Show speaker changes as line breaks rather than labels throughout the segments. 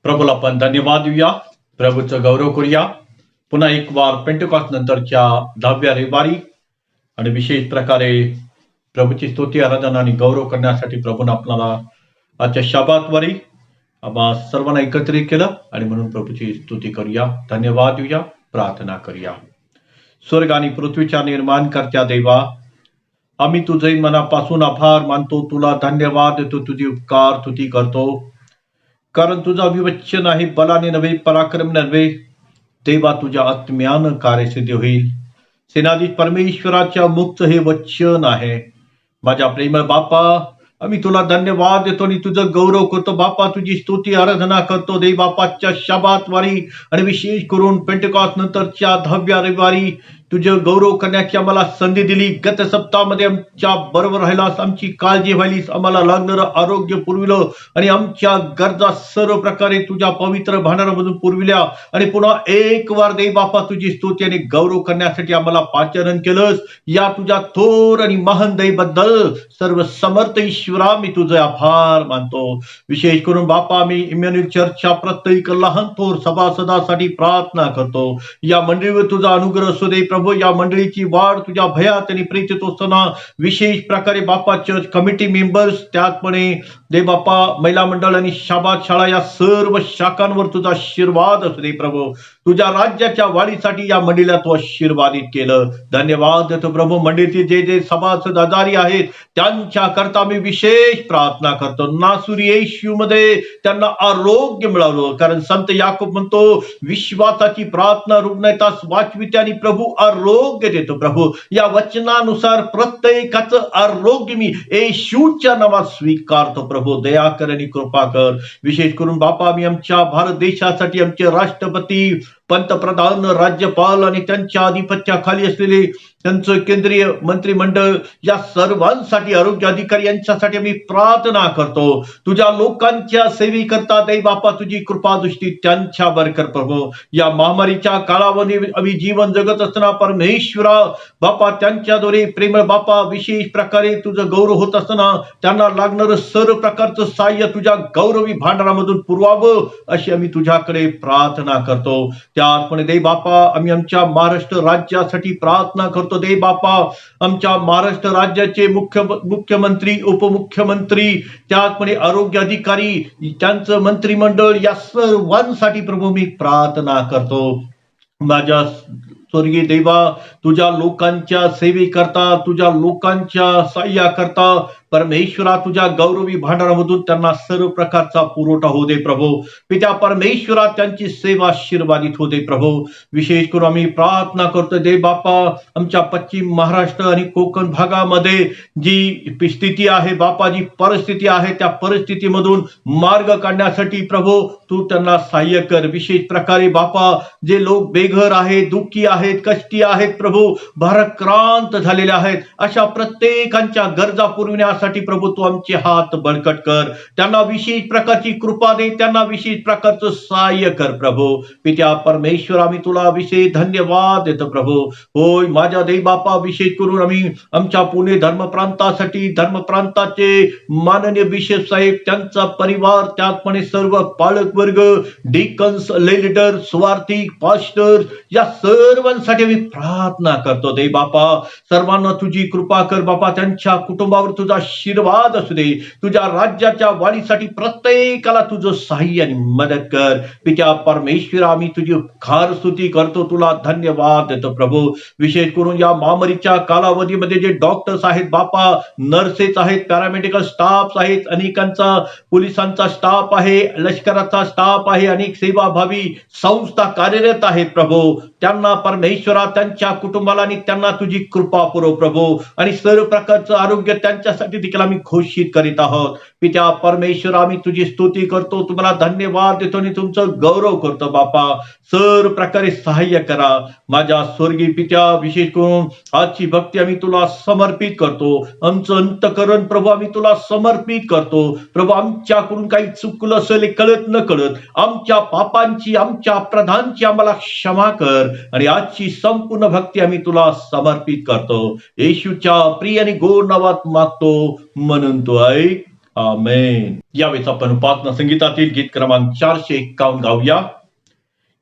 प्रभूला आपण धन्यवाद देऊया, प्रभूचं गौरव करूया. पुन्हा एक वार पेंटेकॉस्ट नंतरच्या 10व्या रविवारी आणि विशेष प्रकारे प्रभूची स्तुती आराधना आणि गौरव करण्यासाठी प्रभूने आपल्याला आजच्या शबातवारी आम्हा सर्वांना एकत्रित केलं आणि म्हणून प्रभूची स्तुती करूया, धन्यवाद देऊया, प्रार्थना करूया. स्वर्ग आणि पृथ्वीच्या निर्माणकर्त्या देवा, आम्ही तुझे मनापासून आभार मानतो, तुला धन्यवाद देतो, तुझी उपकार स्तुती करतो. कारण तुझा अभिवचन आहे, बलाने नव्हे, पराक्रम नव्हे, देवा तुझ्या आत्म्यानं कार्यसिद्ध होईल. सेनाधीश परमेश्वराच्या मुक्त हे वचन आहे. माझ्या प्रेमळ बापा, आम्ही तुला धन्यवाद देतो आणि तुझं गौरव करतो बापा, तुझी स्तुती आराधना करतो देव बापाच्या शबातवारी आणि विशेष करून पेंटेकॉस्ट नंतरच्या 10व्या रविवारी तुझं गौरव करण्याची आम्हाला संधी दिली. गत सप्ताहामध्ये आमच्या बरोबर राहिलास, आमची काळजी व्हायलीस, आम्हाला लागणारं आरोग्य पुरविलं आणि आमच्या गरजा सर्व प्रकारे तुझ्या पवित्र भांडारामधून पुरविल्या आणि पुन्हा एक वार देव बापा तुझी स्तुती आणि गौरव करण्यासाठी आम्हाला पाचारण केलंस. या तुझ्या थोर आणि महान दयेबद्दल सर्व समर्थ ईश्वरा मी तुझे आभार मानतो. विशेष करून बापा, मी इमॅन्युअल चर्चच्या प्रत्येक लहान थोर सभासदासाठी प्रार्थना करतो. या मंडळीवर तुझा अनुग्रह असू दे प्रभू. या मंडळीची वाढ तुझ्या भयात आणि प्रीतीत असताना विशेष प्रकारे बापा चर्च कमिटी मेंबर्स, त्याचपणे दे बापा महिला मंडळ आणि शाबात शाळा या सर्व शाखांवर तुझा आशीर्वाद असू दे प्रभू. तुझ्या राज्याच्या वाढीसाठी या मंडळीला तू आशीर्वादित केलं, धन्यवाद देतो प्रभू. मंडळीचे जे जे सभासद आजारी आहेत त्यांच्या करता मी विशेष प्रार्थना करतो. नासुरी येशू मध्ये त्यांना आरोग्य मिळावं, कारण संत याकूब म्हणतो विश्वासाची प्रार्थना रुग्णतास वाचविते आणि प्रभू आरोग्य देतो. प्रभू, या वचनानुसार प्रत्येकाचं आरोग्य मी येशूच्या नावात स्वीकारतो. प्रभू दया कर आणि कृपा कर. विशेष करून बापा, मी आमच्या भारत देशासाठी आमचे राष्ट्रपती, पंतप्रधान, राज्यपाल आणि त्यांच्या आधिपत्याखाली असलेले त्यांचं केंद्रीय मंत्रिमंडळ या सर्वांसाठी, आरोग्य अधिकारी यांच्यासाठी आम्ही प्रार्थना करतो. तुझ्या लोकांच्या सेवेकरता दे बापा तुझी कृपा दृष्टी त्यांच्यावर कर प्रभू. या महामारीच्या काळामध्ये आम्ही जीवन जगत असताना परमेश्वरा बापा त्यांच्याद्वारे प्रेमळ बापा विशेष प्रकारे तुझं गौरव होत असताना त्यांना लागणारं सर्व प्रकारचं सहाय्य तुझ्या गौरवी भांडारामधून पुरवावं अशी आम्ही तुझ्याकडे प्रार्थना करतो. त्याचपणे दे बापा, आम्ही आमच्या महाराष्ट्र राज्यासाठी प्रार्थना करतो. दे बापा, आमच्या महाराष्ट्र राज्याचे मुख्यमंत्री, उपमुख्यमंत्री, त्याचपणे आरोग्य अधिकारी, त्यांचं मंत्रिमंडळ या सर्वांसाठी प्रभू मी प्रार्थना करतो. माझ्या स्वर्गीय देवा, तुझ्या लोकांच्या सेवेकरता, तुझ्या लोकांच्या सहाय्याकरता परमेश्वरा तुझ्या गौरवी भांडारामधून त्यांना सर्व प्रकारचा पुरवठा होऊ दे प्रभू. पित्या परमेश्वरा त्यांची सेवा आशीर्वादित होते प्रभू. विशेष करून आम्ही प्रार्थना करतो दे बापा, आमच्या पश्चिम महाराष्ट्र आणि कोकण भागामध्ये जी स्थिती आहे बापा, जी परिस्थिती आहे, त्या परिस्थितीमधून मार्ग काढण्यासाठी प्रभू तू त्यांना सहाय्य कर. विशेष प्रकारे बापा, जे लोक बेघर आहेत, दुःखी आहेत, कष्टी आहेत प्रभू, भारक्रांत झालेले आहेत, अशा प्रत्येकांच्या गरजा पुरविण्यासाठी प्रभू तू आमचे हात बळकट कर. त्यांना विशेष प्रकारची कृपा दे, त्यांना विशेष प्रकारचं सहाय्य कर प्रभू. पित्या परमेश्वर, आम्ही तुला विशेष धन्यवाद देतो प्रभू. होय माझ्या देव बापा, विशेष करून आम्ही आमच्या पुणे धर्मप्रांतासाठी, धर्मप्रांताचे माननीय बिशप साहेब, त्यांचा परिवार, त्याचपणे सर्व पालक वर्ग, डिकन्स, लीडर, स्वार्थी, पास्टर या सर्वांसाठी आम्ही प्रार्थना करतो. देव बापा, सर्वांना तुझी कृपा कर बापा, त्यांच्या कुटुंबावर तुझा आशीर्वाद असू दे. तुझ्या राज्याच्या वाढीसाठी प्रत्येकाला तुझं सहाय्य आणि मदत कर. पित्या परमेश्वर, आम्ही तुझी उपकार स्तुती करतो, तुला धन्यवाद देतो प्रभू. विशेष करून या महामारीच्या कालावधीमध्ये जे डॉक्टर्स आहेत बापा, नर्सेस आहेत, पॅरामेडिकल स्टाफ आहेत, अनेकांचा पोलिसांचा स्टाफ आहे, लष्कराचा स्टाफ आहे, अनेक सेवाभावी संस्था कार्यरत आहेत प्रभू. त्यांना परमेश्वरा, त्यांच्या कुटुंबाला आणि त्यांना तुझी कृपा पुरव प्रभू. आणि सर्व प्रकारचं आरोग्य त्यांच्यासाठी देखील आम्ही घोषित करीत आहोत. पित्या परमेश्वर, आम्ही तुझी स्तुती करतो, तुम्हाला धन्यवाद देतो आणि तुमचं गौरव करतो बापा. सर्व प्रकारे सहाय्य करा माझ्या स्वर्गीय पित्या. विशेष करून आजची भक्ती आम्ही तुला समर्पित करतो. आमचं अंतकरण प्रभू आम्ही तुला समर्पित करतो प्रभू. आमच्याकडून काही चुकलं असेल, कळत न कळत, आमच्या पापांची, आमच्या अपराधांची आम्हाला क्षमा कर. आणि आजची संपूर्ण भक्ती आम्ही तुला समर्पित करतो. येशूच्या प्रिय आणि गोड नावात मागतो, म्हणून तो ऐक आमेन. यावेळेस आपण उपासना संगीतातील गीत क्रमांक 451 गाऊया.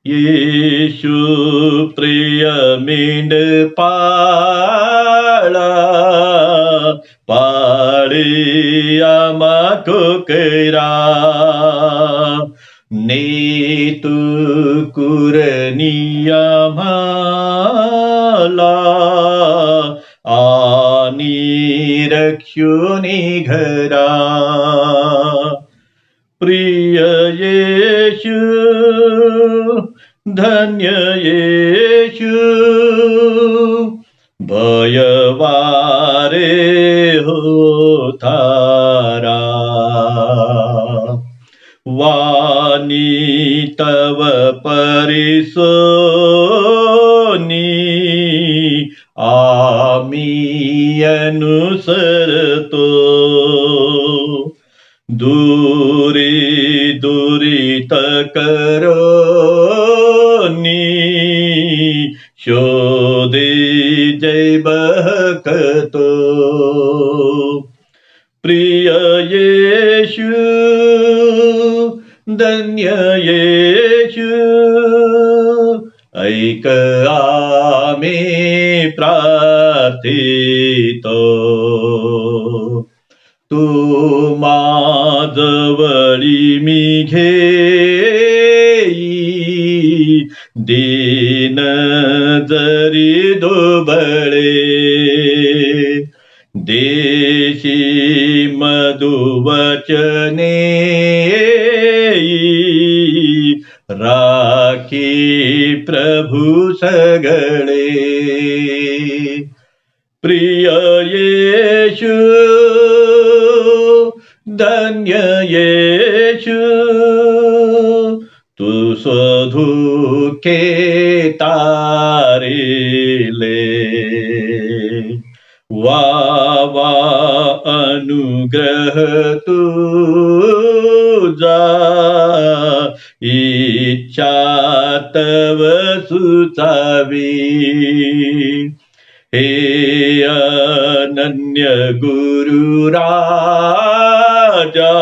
येशू प्रिय मेंढपाळा पाळी आम्हा ठोकरा नेतू कुरनी आम्हाला आणि रक्षुनी घरा. प्रिय येशू धन्य येशू भयवारे होतारा वाणी तव परिसोनी आम्ही अनुसरतो. दूरी दुरित करोनी शोधे जय बहकतो. प्रिय येशू धन्य येशू ऐक आम्ही प्रार्थितो. तू माझवळी मी घेई दीन जरी दुबळे देशी मधुवचने राखी प्रभू सगळे. प्रिय येशू धन्य येशू तू स्वधुखे तारिले वा वा अनुग्रह तुझा इच्छा तव सुचावी. हे अनन्य गुरु राजा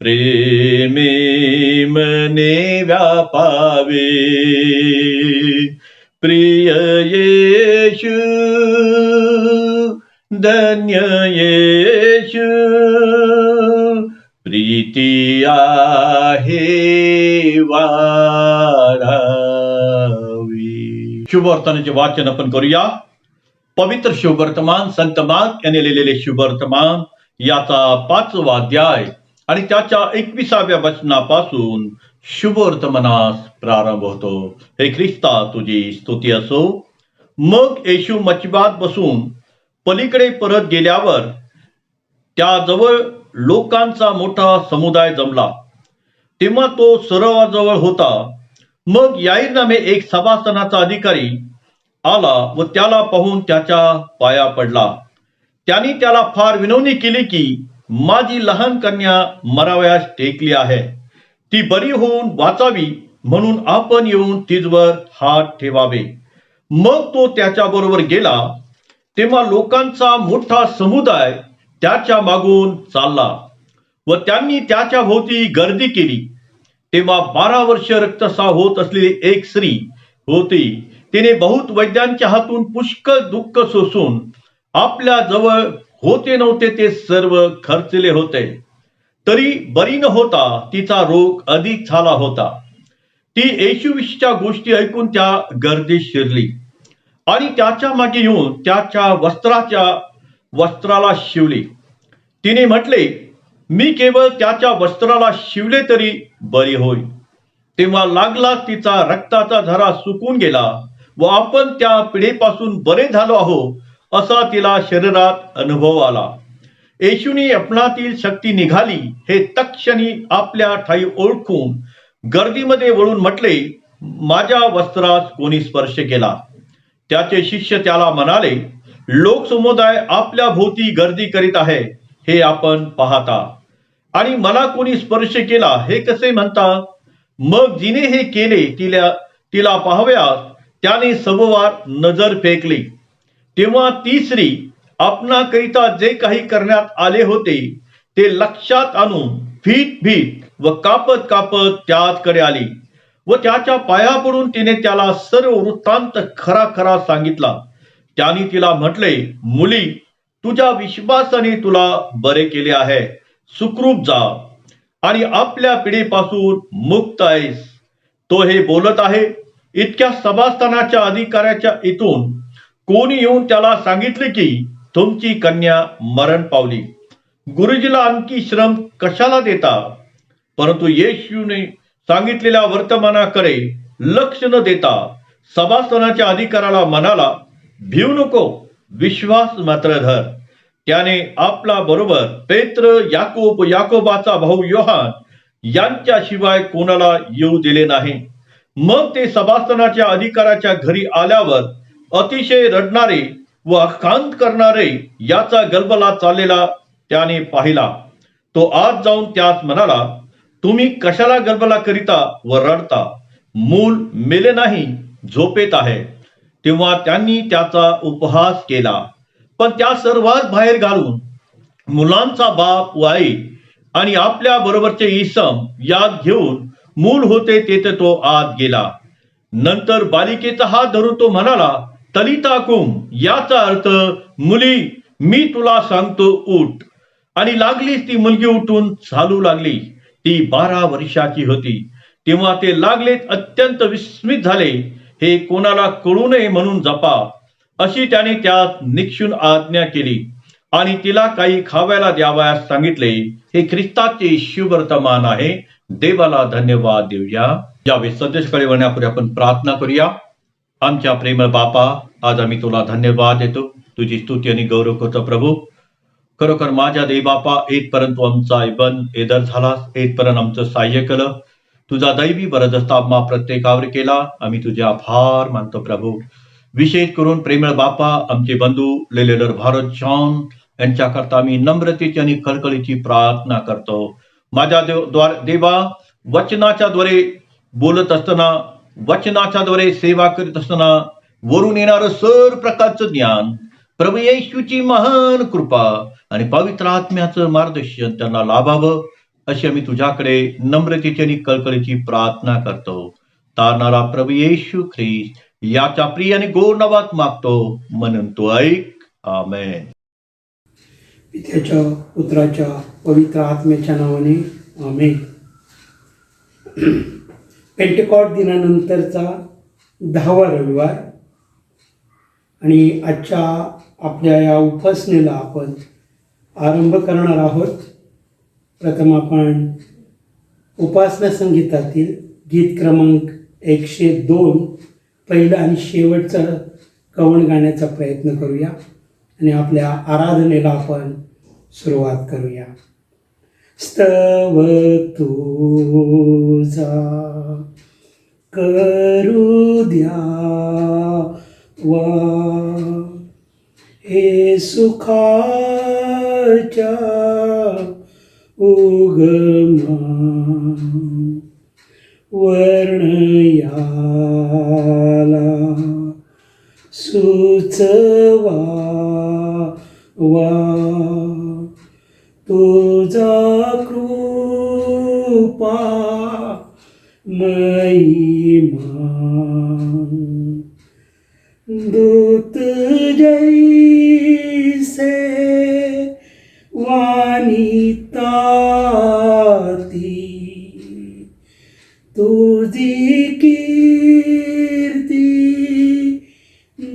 प्रेमे मने व्यापावे. प्रिय येशू धन्य येशू प्रीती आहे वाढावी. शुभवर्तमानाचे वाचन आपण करूया. पवित्र शुभवर्तमान संत मार्क यांनी लिहिलेले शुभवर्तमान याचा 5वा अध्याय आणि त्याच्या 21व्या वचनापासून शुभवर्तमानास प्रारंभ होतो. हे ख्रिस्ता तुझी स्तुती असो. मग येशू मच्छीबात बसून पलीकडे परत गेल्यावर त्याजवळ लोकांचा मोठा समुदाय जमला. तेव्हा तो सरोवराजवळ होता. मग याईर नामे एक सभासनाचा अधिकारी आला व त्याला पाहून त्याच्या पाया पडला. त्यांनी त्याला फार विनवणी केली की माझी लहान कन्या मरावयास टेकली आहे. ती बरी होऊन वाचावी म्हणून आपण येऊन तिजवर हात ठेवावे. मग तो त्याच्याबरोबर गेला. तेव्हा लोकांचा मोठा समुदाय त्याच्या मागून चालला व त्यांनी त्याच्या भोवती गर्दी केली. तेव्हा 12 वर्ष रक्तस्राव होत असलेली एक स्त्री होती. तिने बहुत वैद्यांच्या हातून पुष्कळ दुःख सोसून आपल्या जवळ होते नव्हते ते सर्व खर्चले होते, तरी बरी न होता तिचा रोग अधिक झाला होता. ती येशूविषयीच्या गोष्टी ऐकून त्या गर्दीत शिरली आणि त्याच्या मागे येऊन त्याच्या वस्त्राला शिवली. तिने म्हटले, मी केवळ त्याच्या वस्त्राला शिवले तरी बरी होईल. तेव्हा लागला तिचा रक्ताचा झरा सुकून गेला व आपण त्या पिढीपासून बरे झालो आहोत असा तिला शरीरात अनुभव आला. येशूने आपणातील शक्ती निघाली हे तत्क्षणी आपल्या ठाई ओळखून गर्दीमध्ये वळून म्हटले, माझ्या वस्त्रास कोणी स्पर्श केला. त्याचे शिष्य त्याला म्हणाले, लोकसमुदाय आपल्या भोवती गर्दी करीत आहे हे आपण पाहता आणि मला कोणी स्पर्श केला हे कसे म्हणता. मग जिने हे केले तिला पाहाव्यास त्याने सभोवार नजर फेकली. तेव्हा ती स्त्री आपणाकरिता जे काही करण्यात आले होते ते लक्षात आणून भीत भीत व कापत कापत त्याचकडे आली व त्याच्या पाया पडून तिने त्याला सर्व वृत्तांत खरा खरा सांगितला. त्याने तिला म्हटले, मुली, तुझ्या विश्वासाने तुला बरे केले आहे. सुखरूप जा आणि आपल्या पिढीपासून मुक्त आहेस. तो हे बोलत आहे इतक्या सभास्थानाच्या अधिकाऱ्याच्या इथून कोणी येऊन त्याला सांगितले की तुमची कन्या मरण पावली. गुरुजीला आणखी श्रम कशाला देता? परंतु येशूने सांगितलेल्या वर्तमानाकडे लक्ष न देता सभास्थानाच्या अधिकाऱ्याला म्हणाला, भिवू नको, विश्वास मात्र धर. त्याने आपला बरोबर पेत्र, याकोब, याकोबाचा भाऊ योहान यांच्याशिवाय कोणाला येऊ दिले नाही. मग ते सभास्थानाच्या अधिकाऱ्याच्या घरी आल्यावर अतिशय रडणारे व आकांत करणारे याचा गलबला चाललेला त्याने पाहिला. तो आत जाऊन त्यास म्हणाला, तुम्ही कशाला गलबला करिता व रडता? मूल मेले नाही, झोपेत आहे. तेव्हा त्यांनी त्याचा उपहास केला. पण त्या सर्वात बाहेर घालून मुलांचा बाप व आई आणि आपल्या बरोबरचे इसम यात घेऊन मूल होते तेथे तो आत गेला. नंतर बालिकेचा हात धरून तो म्हणाला, तलिता कुम, याचा अर्थ मुली, मी तुला सांगतो, उठ. आणि लागलीच ती मुलगी उठून चालू लागली. ती 12 वर्षाची होती. तेव्हा ते लागलेच अत्यंत विस्मित झाले. हे कोणाला कळू नये म्हणून जपा, अशी त्याने त्यास निक्षून आज्ञा केली आणि तिला काही खावायला द्यावयास सांगितले. हे ख्रिस्ताचे शुभवर्तमान आहे. देवाला धन्यवाद देऊया. यावे सदस्यकडे वळण्यापूर्वी आपण प्रार्थना करूया. आमच्या प्रेमळ बापा, आज आम्ही तुला धन्यवाद देतो, तुझी स्तुती आणि गौरव करतो. प्रभू, खरोखर माझ्या देव बापा, इथपर्यंत तू आमचा इबन एदर झालास, इथपर्यंत आमचं सहाय्य केलं. तुझा दैवी बरदस्ता आम्हा प्रत्येकावर केला. आम्ही तुझे आभार मानतो प्रभू. विशेष करून प्रेमळ बापा, आमचे बंधू लेलेलर भारत जॉन यांच्याकरता आम्ही नम्रतेची आणि कळकळीची प्रार्थना करतो. माझ्या देवा, वचनाच्या द्वारे बोलत असताना, वचनाच्या द्वारे सेवा करीत असताना वरून येणारं सर्व प्रकारचं ज्ञान, प्रभू येशूची महान कृपा आणि पवित्र आत्म्याचं मार्गदर्शन त्यांना लाभावं, अशी आम्ही तुझ्याकडे नम्रतेची आणि कळकळीची प्रार्थना करतो. तारणारा प्रभू येशू ख्रिस्त याच्या प्रिय आणि गोड नावात मागतो, म्हणून तू ऐक. आमेन.
पित्याच्या, पुत्राच्या, पवित्र आत्म्याच्या नावाने आमेन. पेंटेकॉस्ट दिनानंतरचा 10वा रविवार आणि आजच्या आपल्या या उपासनेला आपण आरंभ करणार आहोत. प्रथम आपण उपासना संगीतातील गीत क्रमांक 102 पहिलं आणि शेवटचं कवण गाण्याचा प्रयत्न करूया आणि आपल्या आराधनेला आपण सुरुवात करूया. स्तव तुझा करू द्यावा, हे सुखाच्या उगमा वर्णयाला सुचवा, तुझा कृपा महिमा दूत जैसे वानिताती, तुझी कीर्ती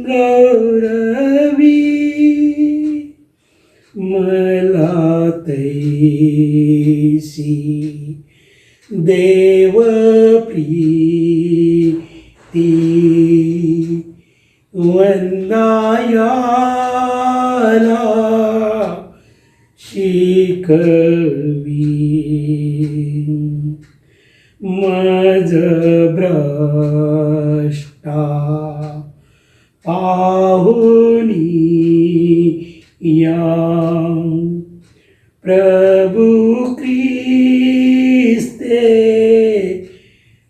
गौरवी, मला तैसी देव प्रीती वंदायाला शिकवी. मज भ्रष्टा पाहुनी या प्रभु ख्रिस्ते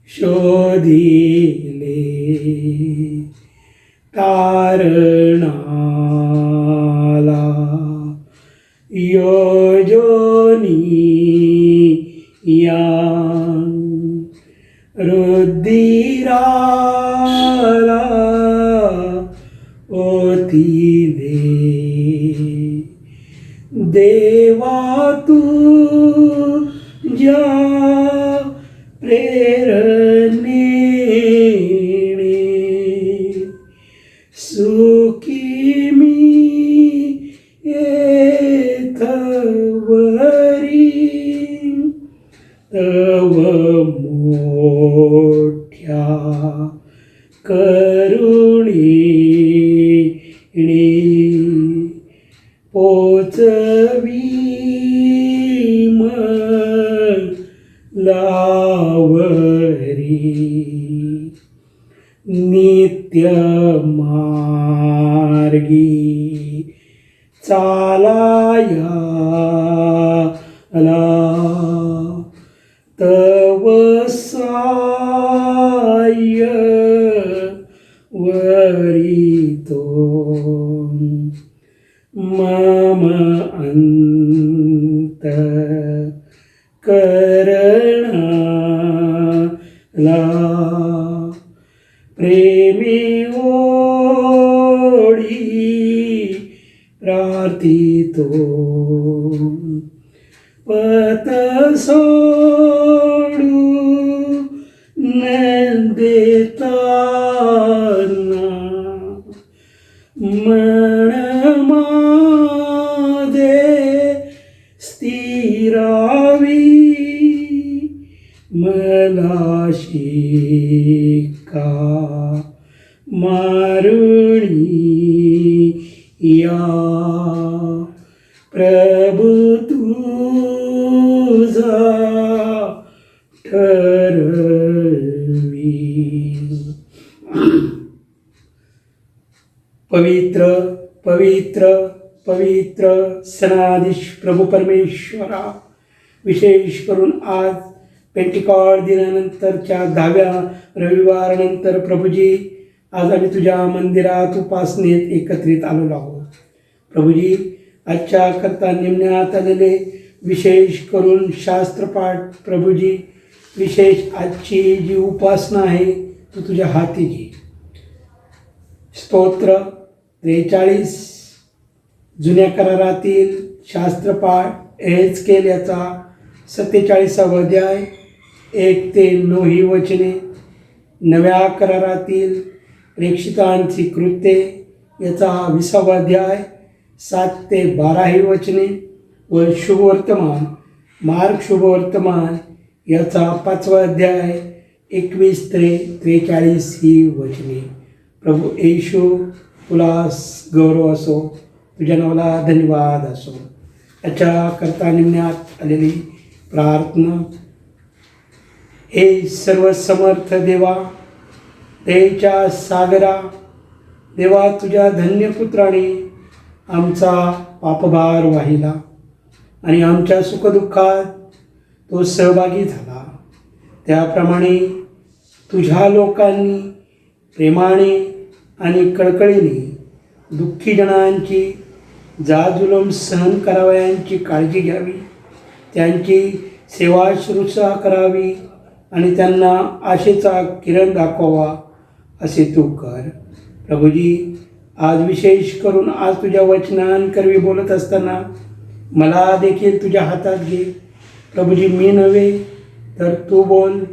शोधिले तारणाला योजोनी रुधिराला ओती दे देवा तुझ्या प्रेरणेने सुखी मी येथवरी तव मोठ्या करुणेने पोचवी मलावरी नित्य मार्गी चालाया तव साय वरितो मम अंत करणाला प्रेमी ओढी प्रार्थितो पत सोडू न देताना मन माझे स्थिरावी मला शिका मारुणी या प्रभु तुझा ठरवी. पवित्र पवित्र पवित्र सनाधीश प्रभू परमेश्वरा, विशेष करून आज पेंटिकॉस्ट दिनानंतरच्या 10व्या रविवारानंतर प्रभूजी आज आम्ही तुझ्या मंदिरात उपासनेत एकत्रित आलेलो आहोत. प्रभूजी आजच्या करता नेमण्यात आलेले विशेष करून शास्त्रपाठ प्रभूजी, विशेष आजची जी उपासना आहे तू तुझ्या हाती घे. स्तोत्र 43 जुन्या करारातील शास्त्रपाठ एहेजकेल याचा 47वा अध्याय 1 ते 9 ही वचने, नव्या करारातील प्रेक्षितांची कृत्ये याचा 20वा अध्याय 7 ते 12 ही वचने व शुभवर्तमान मार्ग शुभवर्तमान याचा 5वा अध्याय 21 ते 43 ही वचने. प्रभू येशू तुला गौरव असो, तुझ्या नावाला धन्यवाद असो. याच्या करता नेमण्यात आलेली प्रार्थना. हे सर्व समर्थ देवा, दयेच्या सागरा देवा, तुझ्या धन्यपुत्राने आमचा पापभार वाहिला आणि आमच्या सुखदुःखात तो सहभागी झाला. त्याप्रमाणे तुझ्या लोकांनी प्रेमाने आणि कळकळीने दुःखी जणांची जाजुलम सहन करावयांची काळजी घ्यावी, त्यांची सेवा शुश्रूषा करावी आणि त्यांना आशेचा किरण दाखवावा असे तू कर. प्रभूजी आज विशेष करून आज तुझ्या वचनांकरवी बोलत असताना मला देखील तुझ्या हातात घे. प्रभूजी मी नव्हे तर तू बोल,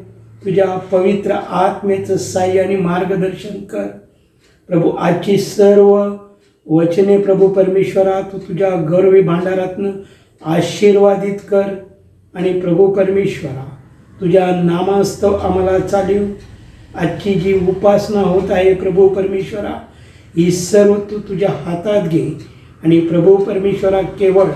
तुझ्या पवित्र आत्मेचं साह्य आणि मार्गदर्शन कर. प्रभू आजची सर्व वचने प्रभू परमेश्वरा तू तुझ्या गौरवी भांडारातनं आशीर्वादित कर आणि प्रभू परमेश्वरा तुझ्या नामास्तव आम्हाला चालीव. आजची जी उपासना होत आहे प्रभू परमेश्वरा, ही सर्व तू तुझ्या हातात घे आणि प्रभू परमेश्वरा केवळ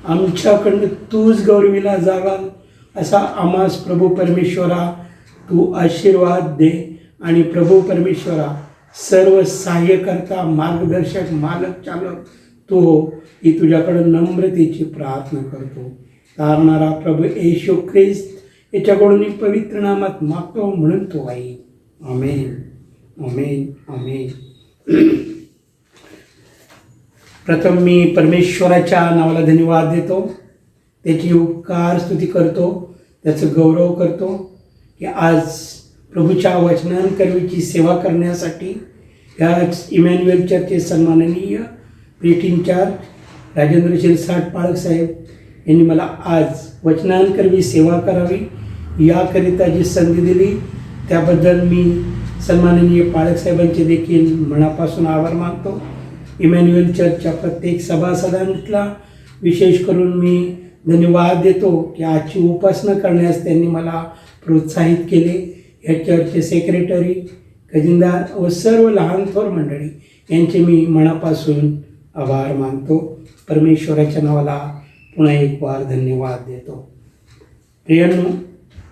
आमच्याकडनं तूच गौरवीला जावाल असा आम्हास प्रभू परमेश्वरा तू आशीर्वाद दे. आणि प्रभू परमेश्वरा सर्व सहाय्यकर्ता मार्गदर्शक मालक चालक तू हो, ही तुझ्याकडं नम्रतेची प्रार्थना करतो. तारणारा प्रभू येशू ख्रिस्त याच्याकडून पवित्र नामात मागतो म्हणून तो आई. आमेन आमेन आमेन. प्रथम मी परमेश्वराच्या नावाला धन्यवाद देतो, त्याची उपकार स्तुती करतो. त्याचं गौरव करतो की आज प्रभूच्या वचनांकरवीची सेवा करण्यासाठी या इमॅन्युअल चर्चचे सन्माननीय प्रीट इन्चार्ज राजेंद्र शिरसाट पाळक साहेब यांनी मला आज वचनांकरवी सेवा करावी याकरिता जी संधी दिली त्याबद्दल मी सन्माननीय पाळक साहेबांचे देखील मनापासून आभार मानतो. इमॅन्युअल चर्चच्या प्रत्येक सभासदांना विशेष करून मी धन्यवाद देतो की आजची उपासना करण्यास त्यांनी मला प्रोत्साहित केले. या चर्चचे सेक्रेटरी खजिनदार व सर्व लहान थोर मंडळी यांचे मी मनापासून आभार मानतो. परमेश्वराच्या नावाला पुन्हा एक वार धन्यवाद देतो. प्रियांनो,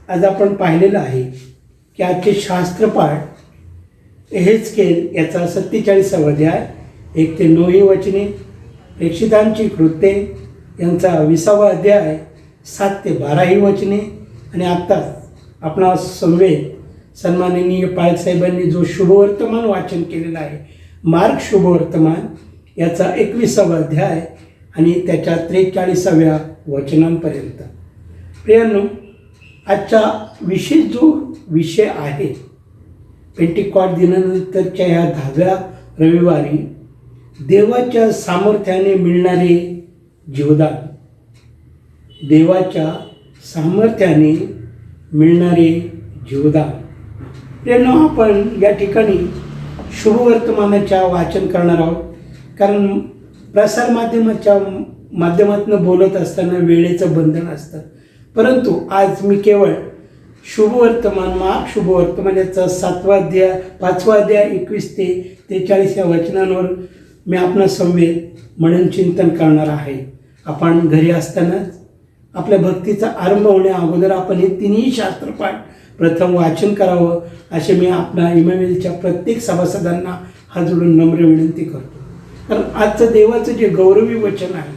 आज आपण पाहिलेलं आहे की आजचे शास्त्रपाठ एहेजकेल याचा 47वा अध्याय 1 ते 9 ही वचने, प्रेषितांची कृत्ये यांचा 20वा अध्याय 7 ते 12 ही वचने आणि आत्ताच आपणा संवेद सन्माननीय पाळक साहेबांनी जो शुभवर्तमान वाचन केलेलं आहे, मार्क शुभवर्तमान याचा 21वा अध्याय आणि त्याच्या 43व्या वचनांपर्यंत. प्रियांनो, आजचा विशेष जो विषय आहे पेंटिकॉस्ट दिनानंतरच्या ह्या 10व्या रविवारी देवाच्या सामर्थ्याने मिळणारे जीवदान. देवाच्या सामर्थ्याने मिळणारे जीवदान. प्रियांनो, आपण या ठिकाणी शुभवर्तमानाच्या वाचन करणार आहोत, कारण प्रसारमाध्यमाच्या माध्यमातून बोलत असताना वेळेचं बंधन असतं. परंतु आज मी केवळ शुभवर्तमान, मार्क शुभवर्तमान याचा 5वा अध्याय 21 ते 43 या वचनांवर मी आपणा संवेद मनन चिंतन करणार आहे. आपण घरी असतानाच आपल्या भक्तीचा आरंभ होण्या अगोदर आपण हे तिन्ही शास्त्रपाठ प्रथम वाचन करावं असे मी आपल्या इमॅन्युअलच्या प्रत्येक सभासदांना हात जोडून नम्र विनंती करतो. कारण आजचं देवाचं जे गौरवी वचन आहे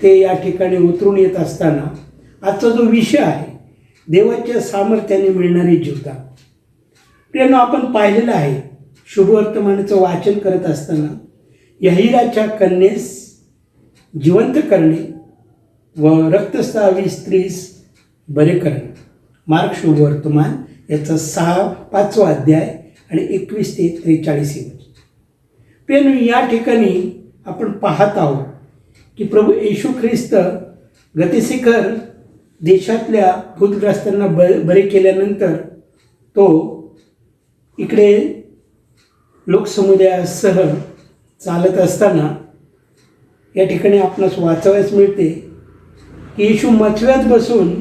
ते या ठिकाणी उतरून येत असताना आजचा जो विषय आहे देवाच्या सामर्थ्याने मिळणारे जीवदान. प्रियांनो, आपण पाहिलेलं आहे शुभवर्तमानाचं वाचन करत असताना यहिराच्या कन्येस जिवंत करणे व रक्तस्रावी स्त्रीस बरे करणे. मार्क शुभवर्तमान याचा 5वा अध्याय आणि 21 ते 43 ही वचन. प्रियांनो, या ठिकाणी आपण पाहत आहोत की प्रभू येशू ख्रिस्त गतसेकर देशातल्या भूतग्रस्तांना बरे केल्यानंतर तो इकडे लोकसमुदायासह चालत असताना या ठिकाणी आपणास वाचावयास मिळते की येशू मथव्यात बसून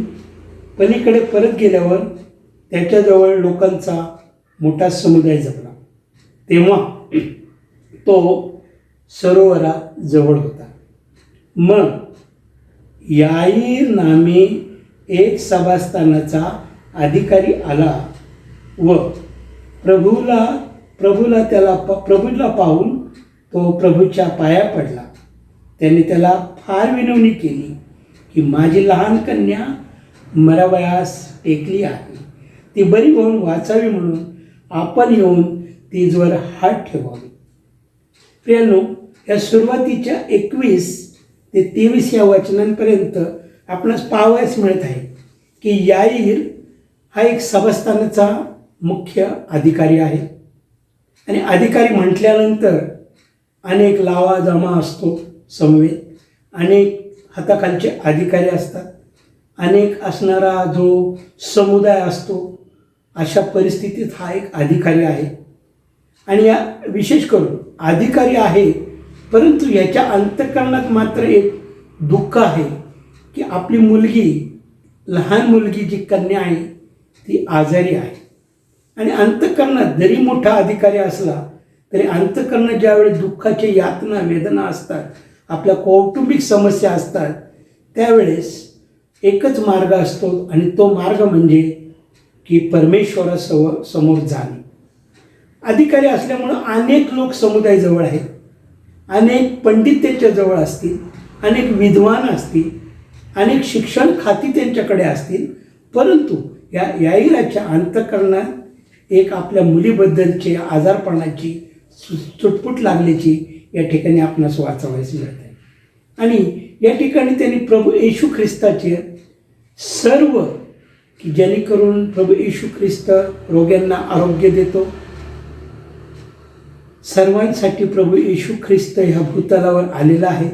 पलीकडे परत गेल्यावर त्याच्याजवळ लोकांचा मोठा समुदाय जमला. तेव्हा तो सरोवराजवळ होता. मग याईर नामे एक सभास्थानाचा अधिकारी आला व प्रभूला पाहून तो प्रभूच्या पाया पडला. त्याने त्याला फार विनवणी केली की माझी लहान कन्या मरावयास टेकली आहे, ती बरी होऊन वाचावी म्हणून आपण येऊन तिजवर हात ठेवावे. प्रियांनो, या सुरुवातीच्या 21 ते 23 या वचनांपर्यंत आपणास पाहावयास मिळत आहे की याईर हा एक सभास्थानाचा मुख्य अधिकारी आहे. आणि अधिकारी म्हटल्यानंतर अनेक लावाजमा असतो समवेत, अनेक हाताखालचे अधिकारी असतात, अनेक असणारा जो समुदाय असतो. अशा परिस्थितीत हा एक अधिकारी आहे. आणि या विशेष करून अधिकारी आहे, परंतु याच्या अंतःकरणात मात्र एक दुःख आहे की आपली मुलगी, लहान मुलगी जी कन्या आहे ती आजारी आहे. आणि अंतःकरणात जरी मोठा अधिकारी असला तरी अंतःकरणात ज्यावेळी दुःखाची यातना, वेदना असतात, आपल्या कौटुंबिक समस्या असतात, त्यावेळेस एकच मार्ग असतो आणि तो मार्ग म्हणजे की परमेश्वरासमोर जाणे. अधिकारी असल्यामुळं अनेक लोक समुदाय जवळ आहेत, अनेक पंडित त्यांच्या जवळ असतील, अनेक विद्वान असतील, अनेक शिक्षण खाती त्यांच्याकडे असतील, परंतु या याईराच्या अंतःकरणात एक आपल्या मुलीबद्दलची आजारपणाची चुटपुट लागल्याची या ठिकाणी आपणास वाचावयास मिळत आहे. आणि या ठिकाणी त्यांनी प्रभू येशू ख्रिस्ताचे सर्व की जेणेकरून प्रभू येशू ख्रिस्त रोग्यांना आरोग्य देतो. सर्वांसाठी प्रभू येशू ख्रिस्त ह्या भूतलावर आलेला आहे.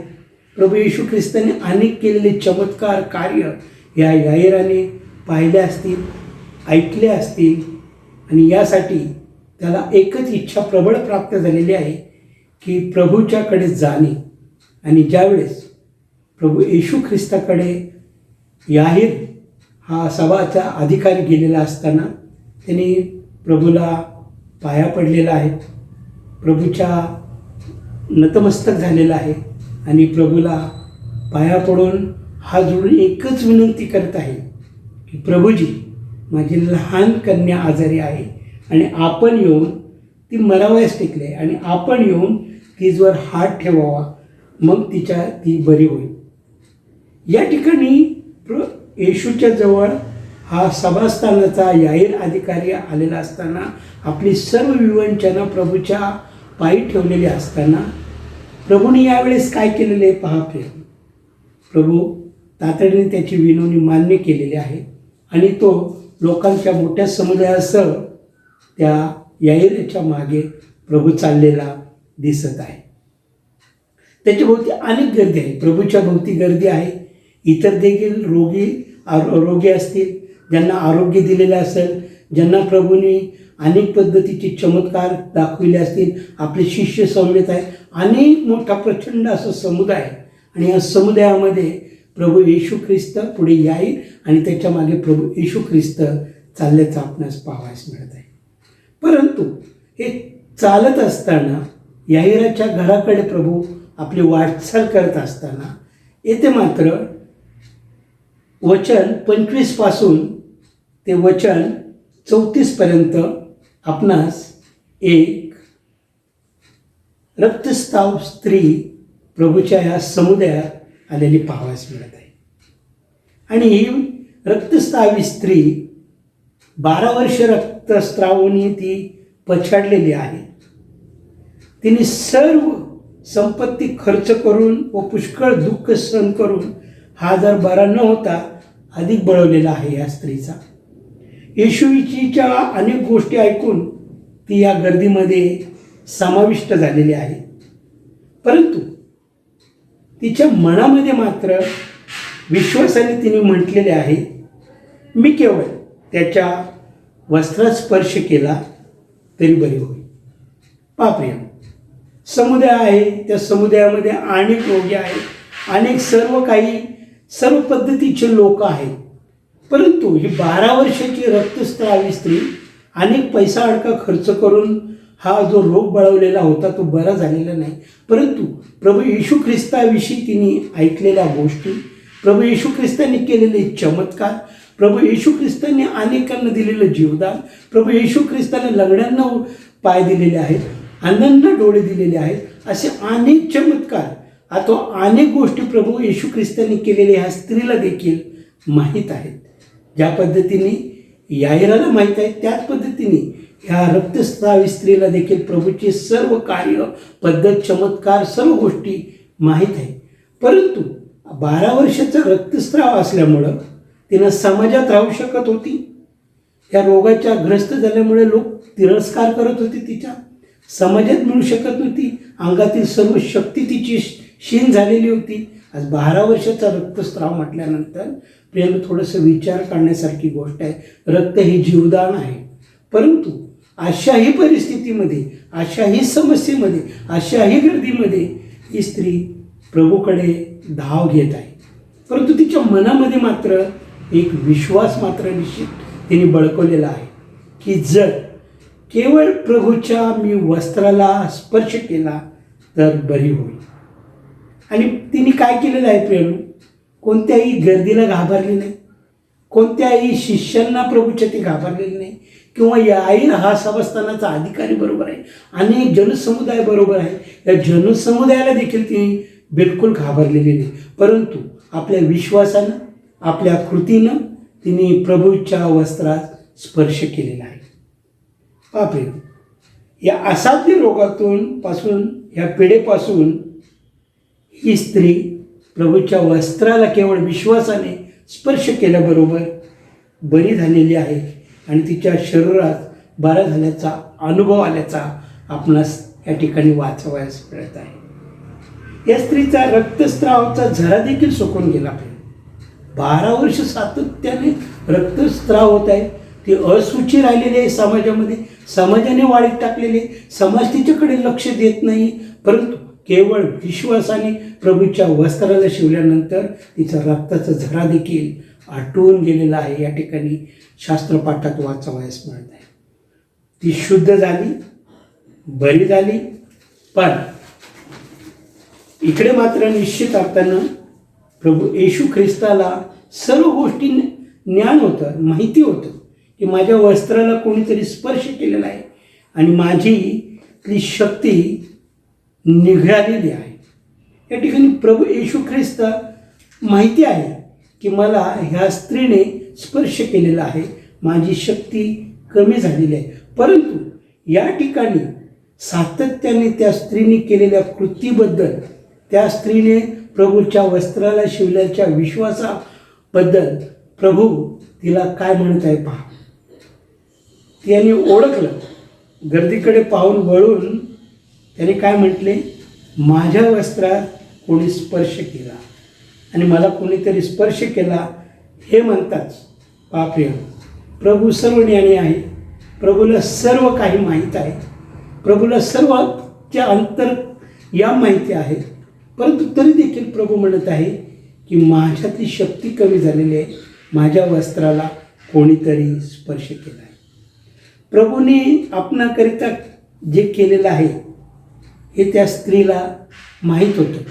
प्रभू येशू ख्रिस्ताने अनेक केलेले चमत्कार कार्य या याईराने पाहिले असतील, ऐकले असतील आणि यासाठी त्याला एकच इच्छा प्रबळ प्राप्त झालेली आहे की प्रभूच्याकडे जाणे. आणि ज्यावेळेस प्रभू येशू ख्रिस्ताकडे याहीर हा सभाचा अधिकारी गेलेला असताना त्यांनी प्रभूला पाया पडलेला आहे, प्रभूच्या नतमस्तक झालेला आहे आणि प्रभूला पाया पडून हात जोडून एकच विनंती करत आहे की प्रभूजी, माझी लहान कन्या आजारी आहे आणि आपण येऊन ती मरावयास टेकली आहे आणि आपण येऊन तिच्यावर हात ठेवावा, मग ती बरी होईल. या ठिकाणी येशूच्या जवळ हा सभास्थानाचा याहीर अधिकारी आलेला असताना आपली सर्व विवंचना प्रभूच्या पायी ठेवलेली असताना प्रभूने यावेळेस काय केलेले पहा. प्रभू तातडीने त्याची विनवणी मान्य केलेली आहे आणि तो लोकांच्या मोठ्या समुदायासह त्या याहीरच्या मागे प्रभू चाललेला दिसत आहे. त्याच्या भोवती अनेक गर्दी आहे, प्रभूच्या भोवती गर्दी आहे. इतर देखील रोगी असतील, ज्यांना आरोग्य दिलेलं असेल, ज्यांना प्रभूने अनेक पद्धतीचे चमत्कार दाखविले असतील, आपले शिष्य समवेत आहे. अनेक मोठा प्रचंड असं समुदाय आहे आणि या समुदायामध्ये प्रभू येशू ख्रिस्त पुढे याहीर आणि त्याच्या मागे प्रभू येशू ख्रिस्त चालल्याचं आपणास पाहावयास मिळत आहे. परंतु हे चालत असताना याहीराच्या घराकडे प्रभू आपली वाटचाल करत असताना येथे मात्र वचन 25 पासून ते वचन 34 पर्यंत आपणास एक रक्तस्राव स्त्री प्रभूच्या या समुदायात आलेली पाहावयास मिळत आहे. आणि ही रक्तस्रावी स्त्री 12 वर्ष रक्तस्रावाने ती पछाडलेली आहे. तिने सर्व संपत्ती खर्च करून व पुष्कळ दुःख सहन करून हा जर बरा न होता अधिक बळवलेला आहे या स्त्रीचा. येशूच्या अनेक गोष्टी ऐकून ती या गर्दीमध्ये समाविष्ट झालेली आहे. परंतु तिच्या मनामध्ये मात्र विश्वासाने तिने म्हटलेले आहे, मी केवळ त्याच्या वस्त्रात स्पर्श केला तरी बरी होईल. पाप्रिय समुदाय आहे, त्या समुदायामध्ये अनेक रोगी आहेत, अनेक सर्व पद्धतीचे लोक आहेत. परंतु ही 12 वर्षाची रक्तस्रावी स्त्री अनेक पैसा अडका खर्च करून हा जो रोग बळवलेला होता तो बरा झालेला नाही. परंतु प्रभू येशू ख्रिस्ताविषयी तिने ऐकलेल्या गोष्टी, प्रभू येशू ख्रिस्तांनी केलेले चमत्कार, प्रभू येशू ख्रिस्तांनी अनेकांना दिलेलं जीवदान, प्रभू येशू ख्रिस्ताने लंगड्यांना पाय दिलेले आहेत, अंधांना डोळे दिलेले आहेत, असे अनेक चमत्कार अथवा अनेक गोष्टी प्रभू येशू ख्रिस्तांनी केलेल्या ह्या स्त्रीला देखील माहीत आहेत. ज्या पद्धतीने याहीराला माहीत आहे त्याच पद्धतीने ह्या रक्तस्रावी स्त्रीला देखील प्रभूचे सर्व कार्य, पद्धत, चमत्कार, सर्व गोष्टी माहीत आहे. परंतु 12 वर्षाचा रक्तस्राव असल्यामुळं तिनं समाजात राहू शकत होती. या रोगाच्या ग्रस्त झाल्यामुळे लोक तिरस्कार करत होते, तिच्या समाजात मिळू शकत नव्हती. अंगातील सर्व शक्ती तिची क्षीण झालेली होती. आज 12 वर्षाचा रक्तस्राव म्हटल्यानंतर प्रेम थोडंसं विचार करण्यासारखी गोष्ट आहे. रक्त हे जीवदान आहे. परंतु अशाही परिस्थितीमध्ये, अशाही समस्येमध्ये, अशाही गर्दीमध्ये ही स्त्री प्रभूकडे धाव घेत आहे. परंतु तिच्या मनामध्ये मात्र एक विश्वास मात्र निश्चित तिने बळकवलेला आहे की जर केवळ प्रभूच्या मी वस्त्राला स्पर्श केला तर बरी होईल. आणि तिने काय केलेलं आहे प्रेम, कोणत्याही गर्दीला घाबरली नाही, कोणत्याही शिष्यांना प्रभूच्या ती घाबरलेली नाही, किंवा याहीर हा सभास्थानाचा अधिकारी बरोबर आहे, अनेक जनसमुदाय बरोबर आहे, या जनसमुदायाला देखील ती बिलकुल घाबरलेली नाही. परंतु आपल्या विश्वासानं, आपल्या कृतीनं तिने प्रभूच्या वस्त्रात स्पर्श केलेला आहे. बापरे, या असाध्य रोगातून या पिढेपासून ही स्त्री प्रभूच्या वस्त्राला केवळ विश्वासाने स्पर्श केल्याबरोबर बरी झालेली आहे आणि तिच्या शरीरात बरा झाल्याचा अनुभव आल्याचा आपणास या ठिकाणी वाचावयास मिळत आहे. या स्त्रीचा रक्तस्रावाचा झरा देखील सुकून गेला पाहिजे. 12 वर्ष सातत्याने रक्तस्राव होत आहे. ती असूची राहिलेली आहे समाजामध्ये. समाजाने वाळीत टाकलेले, समाज तिच्याकडे लक्ष देत नाही. परंतु केवळ विश्वासाने प्रभूच्या वस्त्राला शिवल्यानंतर तिचा रक्ताचा झरा देखील आटून गेलेला आहे. या ठिकाणी शास्त्रपाठात वाचावयास मिळत आहे. ती शुद्ध झाली, बरी झाली. पण इकडे मात्र निश्चित अर्थानं प्रभू येशू ख्रिस्ताला सर्व गोष्टी ज्ञान होतं, माहिती होतं की माझ्या वस्त्राला कोणीतरी स्पर्श केलेला आहे आणि माझी ती शक्ती निघालेली आहे. या ठिकाणी प्रभू येशू ख्रिस्त माहिती आहे की मला ह्या स्त्रीने स्पर्श केलेला आहे, माझी शक्ती कमी झालेली आहे. परंतु या ठिकाणी सातत्याने त्या स्त्रीने केलेल्या कृतीबद्दल, त्या स्त्रीने प्रभूच्या वस्त्राला शिवल्याच्या विश्वासाबद्दल प्रभू तिला काय म्हणत आहे पहा. त्याने ओळखलं, गर्दीकडे पाहून वळून त्याने काय म्हटले, माझ्या वस्त्रात कोणी स्पर्श केला आणि मला कोणीतरी स्पर्श केला हे म्हणताच पाप्रिय, प्रभू सर्व ज्ञानी आहे. प्रभूला सर्व काही माहीत आहे. प्रभूला सर्वच्या अंतर या माहिती आहे. परंतु तरी देखील प्रभू म्हणत आहे की माझ्यातली शक्ती कमी झालेली आहे, माझ्या वस्त्राला कोणीतरी स्पर्श केला आहे. प्रभूने आपणाकरिता जे केलेलं आहे हे त्या स्त्रीला माहीत होतं.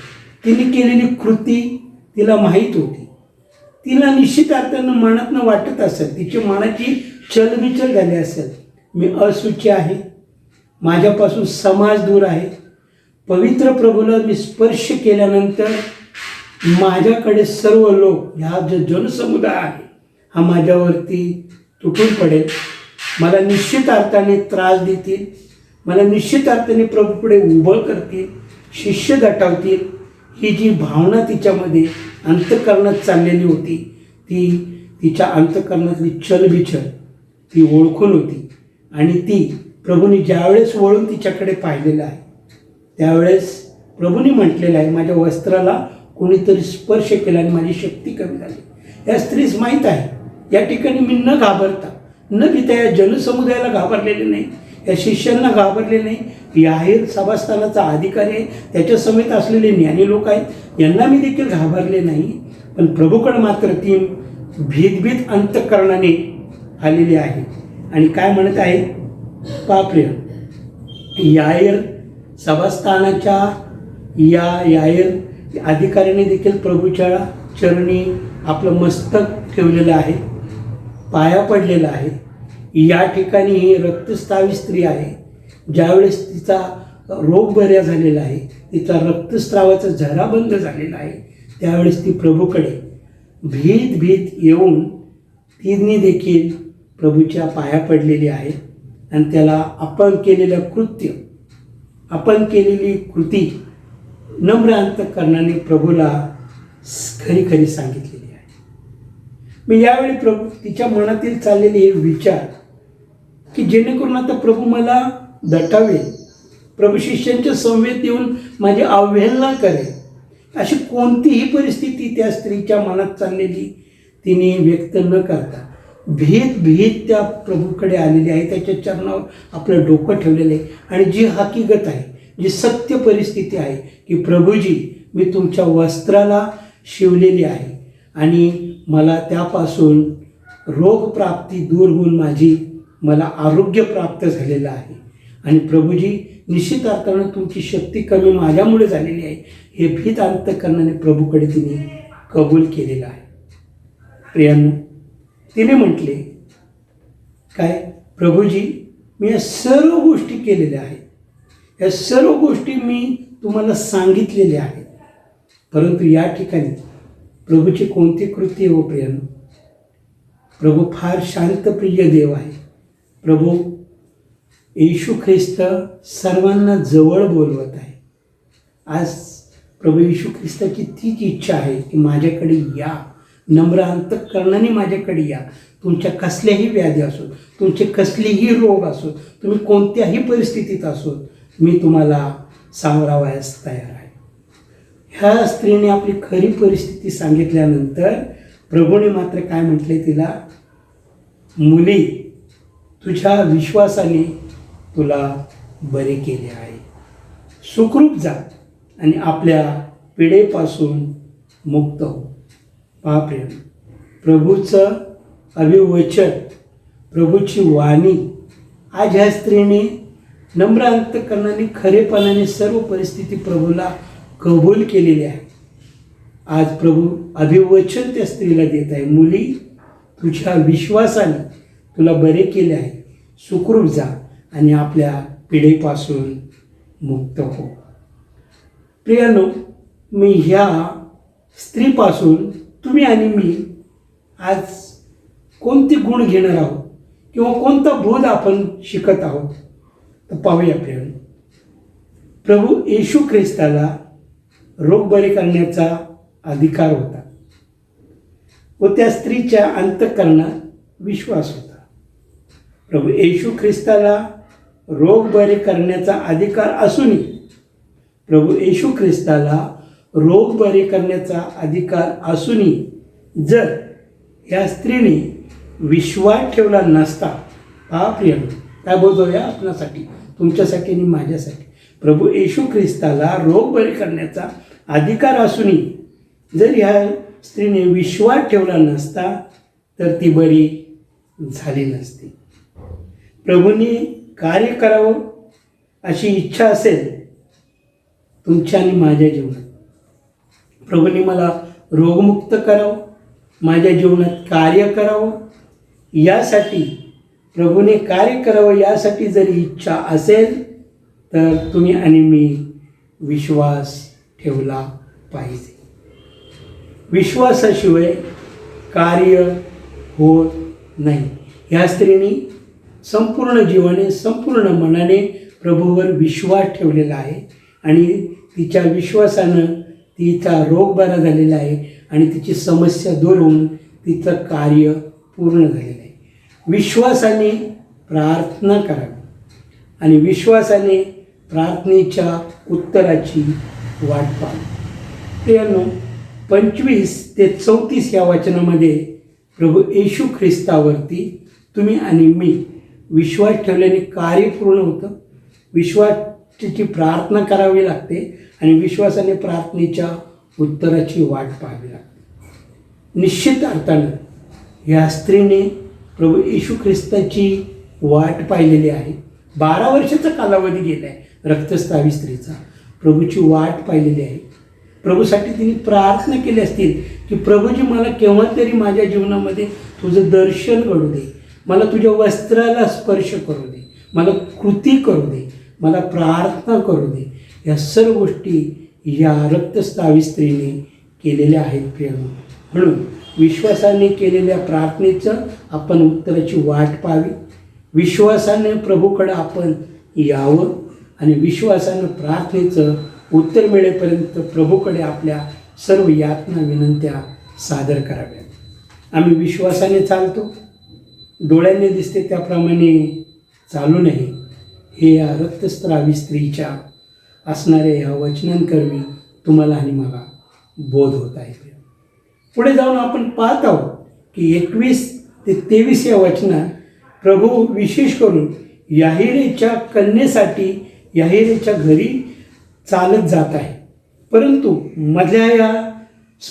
तिने केलेली कृती तिला माहीत होती. तिला निश्चित अर्थानं मनातनं वाटत असेल, तिच्या मनाची चलबिचल झाली असेल, मी अशुची आहे, माझ्यापासून समाज दूर आहे. पवित्र प्रभूला मी स्पर्श केल्यानंतर माझ्याकडे सर्व लोक, ह्या जो जनसमुदाय आहे हा माझ्यावरती तुटून पडेल, मला निश्चित अर्थाने त्रास देतील, मला निश्चित अर्थाने प्रभूपुढे उभं करतील, शिष्य दटावतील. ही जी भावना तिच्यामध्ये अंतःकरणात चाललेली होती, ती तिच्या अंतःकरणातली चलबिचल ती ओळखून होती. आणि ती प्रभूने ज्यावेळेस वळून तिच्याकडे पाहिलेलं आहे त्यावेळेस प्रभूने म्हटलेलं आहे, माझ्या वस्त्राला कोणीतरी स्पर्श केला आणि माझी शक्ती कमी झाली. या स्त्रीस माहीत आहे. या ठिकाणी मी न घाबरता, न भीता या जनसमुदायाला घाबरलेले नाही, या शिष्यांना घाबरले नाही. याहीर सभास्थानाचा अधिकारी आहे, त्याच्या समेत असलेले ज्ञानी लोक आहेत, यांना मी देखील घाबरले नाही. पण प्रभूकडे मात्र ती भीतभीत अंतःकरणाने आलेली आहे. आणि काय म्हणत आहे पाप्रिय, याहीर सभास्थानाच्या याहीर अधिकाऱ्याने देखील प्रभूच्या चरणी आपलं मस्तक ठेवलेलं आहे, पाया पडलेला आहे. या ठिकाणी ही रक्तस्रावी स्त्री आहे. ज्यावेळेस तिचा रोग बऱ्या झालेला आहे, तिचा रक्तस्रावाचा झरा बंद झालेला आहे, त्यावेळेस ती प्रभूकडे भीत येऊन तिने देखील प्रभूच्या पाया पडलेली आहे आणि त्याला आपण केलेलं कृत्य, आपण केलेली कृती नम्र अंतःकरणाने प्रभूला खरी खरी सांगितलेली आहे. मी यावेळी प्रभू तिच्या मनातील चाललेले हे विचार की जेणेकरून आता प्रभू मला दटावेल, प्रभू शिष्यांच्या संवेद येऊन माझी अवहेलना करेल, अशी कोणतीही परिस्थिती त्या स्त्रीच्या मनात चाललेली तिने व्यक्त न करता भीत त्या प्रभूकडे आलेली आहे. त्याच्या चरणावर आपलं डोकं ठेवलेलं आहे. आणि जी हकीकत आहे, जी सत्य परिस्थिती आहे की प्रभूजी, मी तुमच्या वस्त्राला शिवलेली आहे आणि मला त्यापासून रोगप्राप्ती दूर होऊन मला आरोग्य प्राप्त झालेलं आहे. आणि प्रभूजी, निश्चित अर्थानं तुमची शक्ती कमी माझ्यामुळे झालेली आहे, हे भीत अंतःकरणाने प्रभूकडे तिने कबूल केलेलं आहे. प्रियांनो, तिने म्हटले काय, प्रभूजी, मी या सर्व गोष्टी केलेल्या आहेत, या सर्व गोष्टी मी तुम्हाला सांगितलेल्या आहेत. परंतु या ठिकाणी प्रभूची कोणती कृती हो प्रियांनो? प्रभू फार शांतप्रिय देव आहे. प्रभू येशू ख्रिस्त सर्वांना जवळ बोलवत आहे. आज प्रभू येशू ख्रिस्ताची तीच इच्छा आहे की माझ्याकडे या, नम्र अंतःकरणाने माझ्याकडे या, तुमच्या कसल्याही व्याधी असो, तुमचे कसलेही रोग असो, तुम्ही कोणत्याही परिस्थितीत असो, मी तुम्हाला सावरावयास तयार आहे. ह्या स्त्रीने आपली खरी परिस्थिती सांगितल्यानंतर प्रभूने मात्र काय म्हटले तिला, मुली, तुझ्या विश्वासाने तुला बरे केले आहे. सुखरूप जा आणि आपल्या पिढेपासून मुक्त हो. पहा प्रेम, प्रभूचं अभिवचन, प्रभूची वाणी आज ह्या स्त्रीने नम्र अंतकरणाने खरेपणाने सर्व परिस्थिती प्रभूला कबूल केलेली आहे. आज प्रभू अभिवचन त्या स्त्रीला देत आहे, मुली, तुझ्या विश्वासाने तुला बरे केले आहे. सुखरूप जा आणि आपल्या पिढीपासून मुक्त हो. प्रियानो, मी ह्या स्त्रीपासून तुम्ही आणि मी आज कोणते गुण घेणार आहोत किंवा कोणता बोध आपण शिकत आहोत तर पाहूया प्रियानो. प्रभू येशू ख्रिस्ताला रोग बरे करण्याचा अधिकार होता व त्या स्त्रीच्या अंतःकरणात विश्वास होता. प्रभू येशू ख्रिस्ताला रोग बरे करण्याचा अधिकार असूनही, प्रभू येशू ख्रिस्ताला रोग बरे करण्याचा अधिकार असूनही जर या स्त्रीने विश्वास ठेवला नसता, हा प्रियानो, काय बोलतोय आपणासाठी, तुमच्यासाठी आणि माझ्यासाठी, प्रभू येशू ख्रिस्ताला रोग बरे करण्याचा अधिकार असूनही जर ह्या स्त्रीने विश्वास ठेवला नसता तर ती बरी झाली नसती. प्रभूने कार्य करावं अशी इच्छा असेल तुमच्या आणि माझ्या जीवनात, प्रभूने मला रोगमुक्त करावं, माझ्या जीवनात कार्य करावं, यासाठी प्रभूने कार्य करावं यासाठी जरी इच्छा असेल तर तुम्ही आणि मी विश्वास ठेवला पाहिजे. विश्वासाशिवाय कार्य होत नाही. ह्या स्त्रीने संपूर्ण जीवाने, संपूर्ण मनाने प्रभूवर विश्वास ठेवलेला आहे आणि तिच्या विश्वासानं तिचा रोग बरा झालेला आहे आणि तिची समस्या दूर होऊन तिचं कार्य पूर्ण झालेलं आहे. विश्वासाने प्रार्थना करावी आणि विश्वासाने प्रार्थनेच्या उत्तराची वाट पाहावी. प्रियांनो, 25 ते 34 या वचनामध्ये प्रभू येशू ख्रिस्तावरती तुम्ही आणि मी विश्वास ठेवल्याने कार्य पूर्ण होतं. विश्वासाची प्रार्थना करावी लागते आणि विश्वासाने प्रार्थनेच्या उत्तराची वाट पाहावी लागते. निश्चित अर्थानं ह्या स्त्रीने प्रभू येशू ख्रिस्ताची वाट पाहिलेली आहे. 12 वर्षाचा कालावधी गेला आहे रक्तस्रावी स्त्रीचा. प्रभूची वाट पाहिलेली आहे. प्रभूसाठी तिने प्रार्थना केली असतील की प्रभूजी, मला केव्हा तरी माझ्या जीवनामध्ये तुझं दर्शन घडू दे, मला तुझ्या वस्त्राला स्पर्श करू दे, मला कृती करू दे, मला प्रार्थना करू दे. या सर्व गोष्टी या रक्तस्रावी स्त्रीने केलेल्या आहेत प्रियांनो. म्हणून विश्वासाने केलेल्या प्रार्थनेचं आपण उत्तराची वाट पाहावी. विश्वासाने प्रभूकडे आपण यावं आणि विश्वासानं प्रार्थनेचं उत्तर मिळेपर्यंत प्रभूकडे आपल्या सर्व यातना विनंत्या सादर कराव्यात. आम्ही विश्वासाने चालतो, डोळ्यांनी दिसते त्याप्रमाणे चालू नये. हे या रक्तस्रावी स्त्रीच्या असणाऱ्या ह्या वचनांकरवी तुम्हाला आणि मला बोध होत आहे. पुढे जाऊन आपण पाहत आहोत की 21 ते 23 या वचनात प्रभू विशेष करून याहिरेच्या कन्येसाठी याहिरेच्या घरी चालत जात आहे. परंतु मधल्या या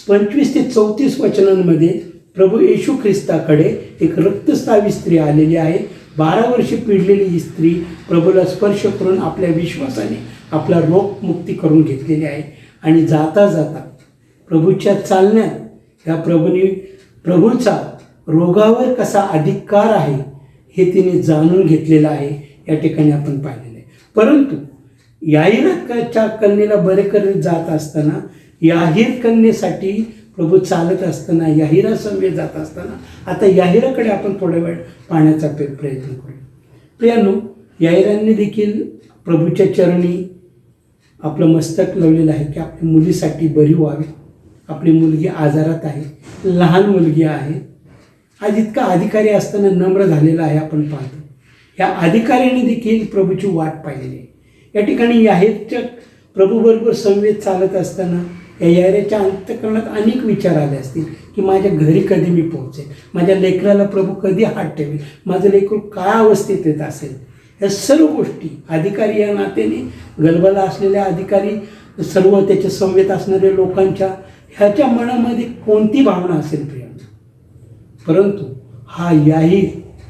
25 ते 34 वचनांमध्ये प्रभू येशू ख्रिस्ताकडे एक रक्तस्रावी स्त्री आलेली आहे. 12 वर्षे पिडलेली ही स्त्री प्रभूला स्पर्श करून आपल्या विश्वासाने आपला रोग मुक्ती करून घेतलेली आहे आणि जाता जाता प्रभूच्या चालण्यात ह्या प्रभूचा रोगावर कसा अधिकार आहे हे तिने जाणून घेतलेलं आहे. या ठिकाणी आपण पाहिलेलं आहे. परंतु याहिराच्या कन्येला बरे करत जात असताना, याहीर कन्येसाठी प्रभू चालत असताना, याहिरा समवेत जात असताना, आता याहिराकडे आपण थोडा वेळ पाहण्याचा प्रयत्न करू. प्रियांनो, याहिरांनी देखील प्रभूच्या चरणी आपलं मस्तक लावलेलं आहे की आपली मुलीसाठी बरी व्हावी. आपली मुलगी आजारात आहे, लहान मुलगी आहे आज इतका अधिकारी असताना नम्र झालेला आहे आपण पाहतो. या अधिकाऱ्याने देखील प्रभूची वाट पाहिलेली आहे. या ठिकाणी याहीरच्या प्रभूबरोबर समवेत चालत असताना या याहीराच्या अंतःकरणात अनेक विचार आले असतील की माझ्या घरी कधी मी पोहोचेल, माझ्या लेकराला प्रभू कधी हात ठेवेल, माझं लेकरू काय अवस्थेत येत असेल. या सर्व गोष्टी अधिकारी या नात्याने गलबला असलेल्या अधिकारी, सर्व त्याच्या समवेत असणाऱ्या लोकांच्या ह्याच्या मनामध्ये कोणती भावना असेल प्रियांनो. परंतु हा याही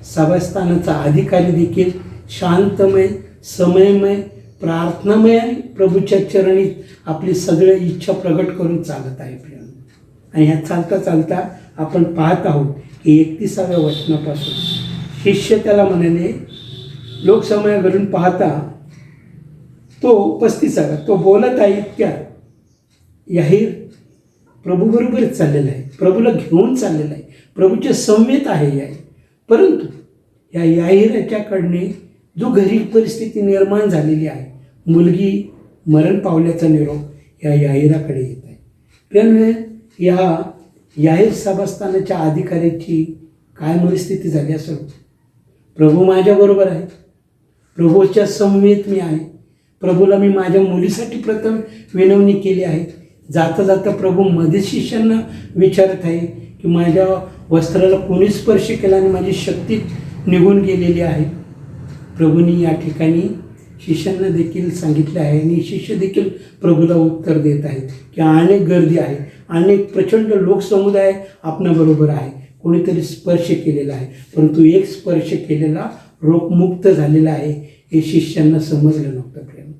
सभास्थानाचा अधिकारी देखील शांतमय, समयमय, प्रार्थनामय आणि प्रभूच्या चरणी आपली सगळी इच्छा प्रगट करून चालत आहे प्रियांनो. आणि ह्या चालता चालता आपण पाहत आहोत की 31व्या वचनापासून शिष्य त्याला म्हणाले, लोकसमयावरून पाहता तो 35 तो बोलत आहे इतक्या याहीर प्रभूबरोबरच चाललेला आहे, प्रभूला घेऊन चाललेला आहे, प्रभूच्या समवेत आहे याहीर. परंतु या याहीराच्याकडने जो घरी परिस्थिती निर्माण झालेली आहे, मुलगी मरण पावल्याचा निरोप या याहीराकडे येत आहे. त्यामुळे या याहीर सभास्थानाच्या अधिकाऱ्याची काय परिस्थिती झाली असेल. प्रभू माझ्याबरोबर आहे, प्रभूच्या समवेत मी आहे, प्रभूला मी माझ्या मुलीसाठी प्रथम विनवणी केली आहे. जाता जाता प्रभू मध्ये शिष्यांना विचारत आहे की माझ्या वस्त्राला कोणी स्पर्श केला आणि माझी शक्ती निघून गेलेली आहे. प्रभूंनी या ठिकाणी शिष्यांना देखील सांगितले आहे आणि शिष्य देखील प्रभूला उत्तर देत आहेत की अनेक गर्दी आहे, अनेक प्रचंड लोकसमुदाय आपणाबरोबर आहे, कोणीतरी स्पर्श केलेला आहे, परंतु एक स्पर्श केलेला रोगमुक्त झालेला आहे हे शिष्यांना समजलं नव्हतं. प्रेम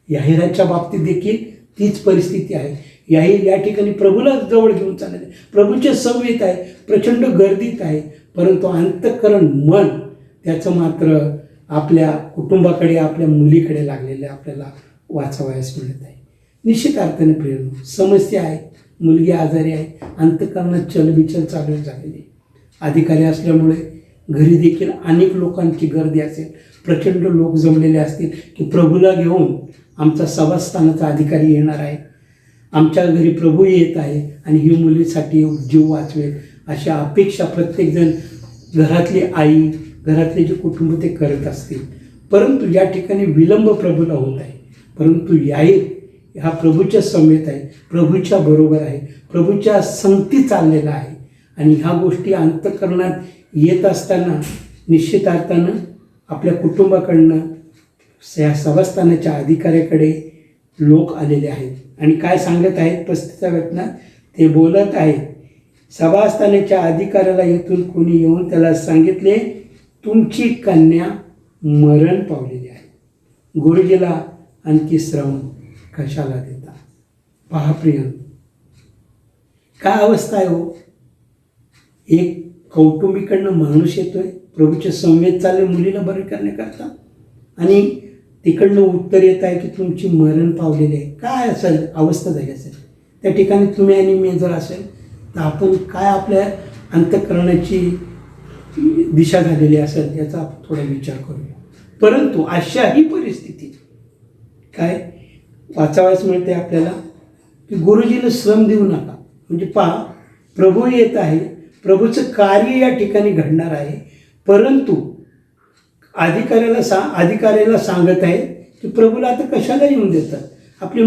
याहीराच्या बाबतीत देखील तीच परिस्थिती आहे. याहीर या ठिकाणी प्रभूला जवळ घेऊन चाललेले, प्रभूच्या समवेत आहे, प्रचंड गर्दीत आहे, परंतु अंतःकरण मन त्याचं मात्र आपल्या कुटुंबाकडे, आपल्या मुलीकडे लागलेलं आपल्याला वाचावयास मिळत आहे. निश्चित अर्थाने प्रेम समस्या आहे, मुलगी आजारी आहे, अंतःकरणात चलबिचल चालू झालेली आहे. अधिकारी असल्यामुळे घरी देखील अनेक लोकांची गर्दी असेल, प्रचंड लोक जमलेले असतील की प्रभूला घेऊन आमचा सभास्थानाचा अधिकारी येणार आहे, आमच्या घरी प्रभू येत आहे आणि ही मुलीसाठी जीव वाचवेल अशा अपेक्षा प्रत्येकजण, घरातली आई, घरातले जे कुटुंब ते करत असतील. परंतु या ठिकाणी विलंब प्रभूला होत आहे. परंतु याहीर हा प्रभूच्या समवेत आहे, प्रभूच्या बरोबर आहे, प्रभूच्या संगती चाललेला आहे. आणि ह्या गोष्टी अंतःकरणात येत असताना निश्चित अर्थानं आपल्या कुटुंबाकडनं या सभास्थानाच्या अधिकाऱ्याकडे लोक आलेले आहेत आणि काय सांगत आहेत 35व्या वचनात ते बोलत आहेत. सभास्थानाच्या अधिकाऱ्याला येथून कोणी येऊन त्याला सांगितले, तुमची कन्या मरण पावलेली आहे, गुरुजीला आणखी श्रम कशाला देता. पहा प्रियन, काय अवस्था आहे हो. एक कौटुंबिकडनं माणूस येतोय, प्रभूच्या समवेत चालले मुलीला बरे करण्याकरता, आणि तिकडनं उत्तर येत आहे की तुमची मरण पावलेली आहे. काय असेल अवस्था झाली असेल त्या ठिकाणी तुम्ही आणि मी जर असेल तर आपण काय आपल्या अंतःकरणाची दिशा झालेली असेल याचा आपण थोडा विचार करूया. परंतु अशाही परिस्थितीत काय वाचावयास मिळते आपल्याला की गुरुजीला श्रम देऊ नका. म्हणजे पहा, प्रभू येत आहे, प्रभूचं कार्य या ठिकाणी घडणार आहे, परंतु अधिकाऱ्याला सांगत आहे की प्रभूला आता कशाला येऊन देतात, आपली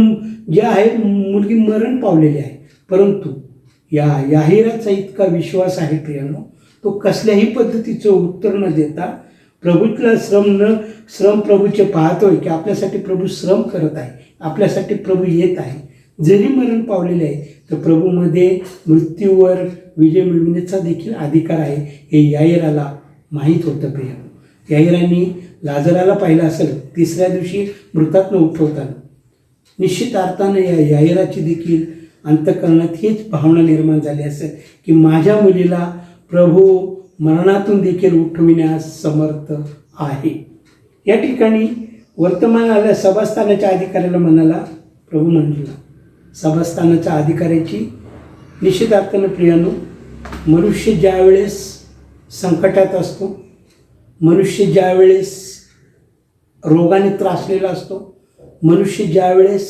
जे आहे मुलगी मरण पावलेली आहे. परंतु या याहीराचा इतका विश्वास आहे प्रियानो, तो कसल्याही पद्धतीचं उत्तर न देता प्रभूला श्रम प्रभूचे पाहतोय की आपल्यासाठी प्रभू श्रम करत आहे, आपल्यासाठी प्रभू येत आहे. जरी मरण पावलेले आहे तर प्रभूमध्ये मृत्यूवर विजय मिळवण्याचा देखील अधिकार आहे हे याहीराला माहीत होतं. प्रियानो, याहीरांनी लाजराला पाहिलं असेल 3ऱ्या दिवशी मृतात्मा उठवताना. निश्चित अर्थानं या याहीराची देखील अंतःकरणात हीच भावना निर्माण झाली असेल की माझ्या मुलीला प्रभू मरणातून देखील उठविण्यास समर्थ आहे. या ठिकाणी वर्तमान आल्या सभास्थानाच्या अधिकाऱ्याला म्हणाला, प्रभू म्हणाला सभास्थानाच्या अधिकाऱ्याची निश्चित अर्थानं प्रियानो, मनुष्य ज्यावेळेस संकटात असतो, मनुष्य ज्यावेळेस रोगाने त्रासलेला असतो, मनुष्य ज्यावेळेस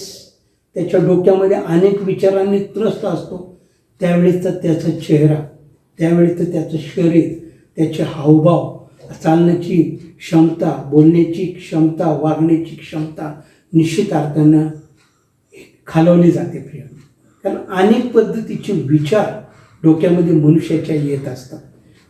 त्याच्या डोक्यामध्ये अनेक विचारांनी त्रस्त असतो, त्यावेळेस तर त्याचा चेहरा त्यावेळी तर त्याचं शरीर, त्याचे हावभाव, चालण्याची क्षमता, बोलण्याची क्षमता, वागण्याची क्षमता निश्चित अर्थानं खालवली जाते प्रिय. कारण अनेक पद्धतीचे विचार डोक्यामध्ये मनुष्याच्या येत असतात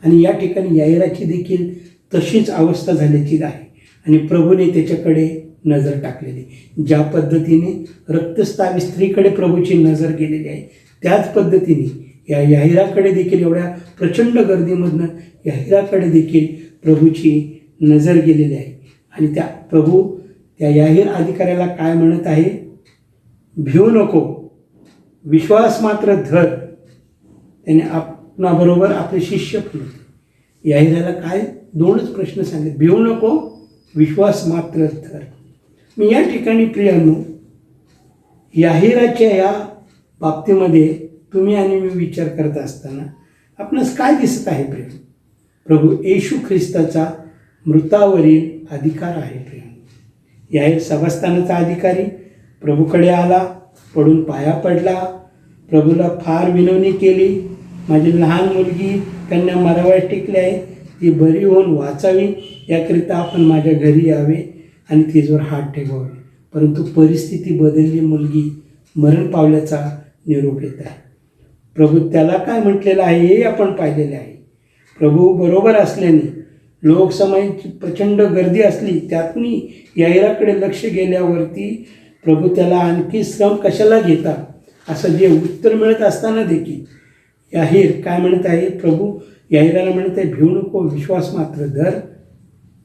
आणि या ठिकाणी याईराची देखील तशीच अवस्था झाल्याची आहे आणि प्रभूने त्याच्याकडे नजर टाकलेली. ज्या पद्धतीने रक्तस्रावी स्त्रीकडे प्रभूची नजर गेलेली आहे त्याच पद्धतीने या याहिराकडे देखील, एवढ्या प्रचंड गर्दीमधनं याहिराकडे देखील प्रभूची नजर गेलेली आहे. आणि प्रभू त्या याहीर अधिकाऱ्याला काय म्हणत आहे? भिवू नको, विश्वास मात्र धर. त्याने आपणाबरोबर आपले शिष्य पण होते. याहिराला काय 2च प्रश्न सांगितले, भिवू नको, विश्वास मात्र धर. मी या ठिकाणी प्रियांनो, याहिराच्या या बाबतीमध्ये तुम्ही आणि मी विचार करत असताना आपणास काय दिसत आहे प्रिय? प्रभू येशू ख्रिस्ताचा मृतावरील अधिकार आहे प्रिय. याहीर सभास्थानाचा अधिकारी प्रभूकडे आला, पडून पाया पडला, प्रभूला फार विनवणी केली. माझी लहान मुलगी कन्या मरावयास टेकली आहे, ती बरी होऊन वाचावी याकरिता आपण माझ्या घरी यावे आणि तिच्यावर हात ठेवावे. परंतु परिस्थिती बदलली, मुलगी मरण पावल्याचा निरोप येत आहे. प्रभू त्याला काय म्हटलेलं आहे हे आपण पाहिलेले आहे. प्रभू बरोबर असल्याने लोकसमयची प्रचंड गर्दी असली त्यातूनही याहिराकडे लक्ष गेल्यावरती प्रभू त्याला आणखी श्रम कशाला घेता असं जे उत्तर मिळत असताना देखील याहीर काय म्हणत आहे? प्रभू याहिराला म्हणत आहे, भिवू नको, विश्वास मात्र धर.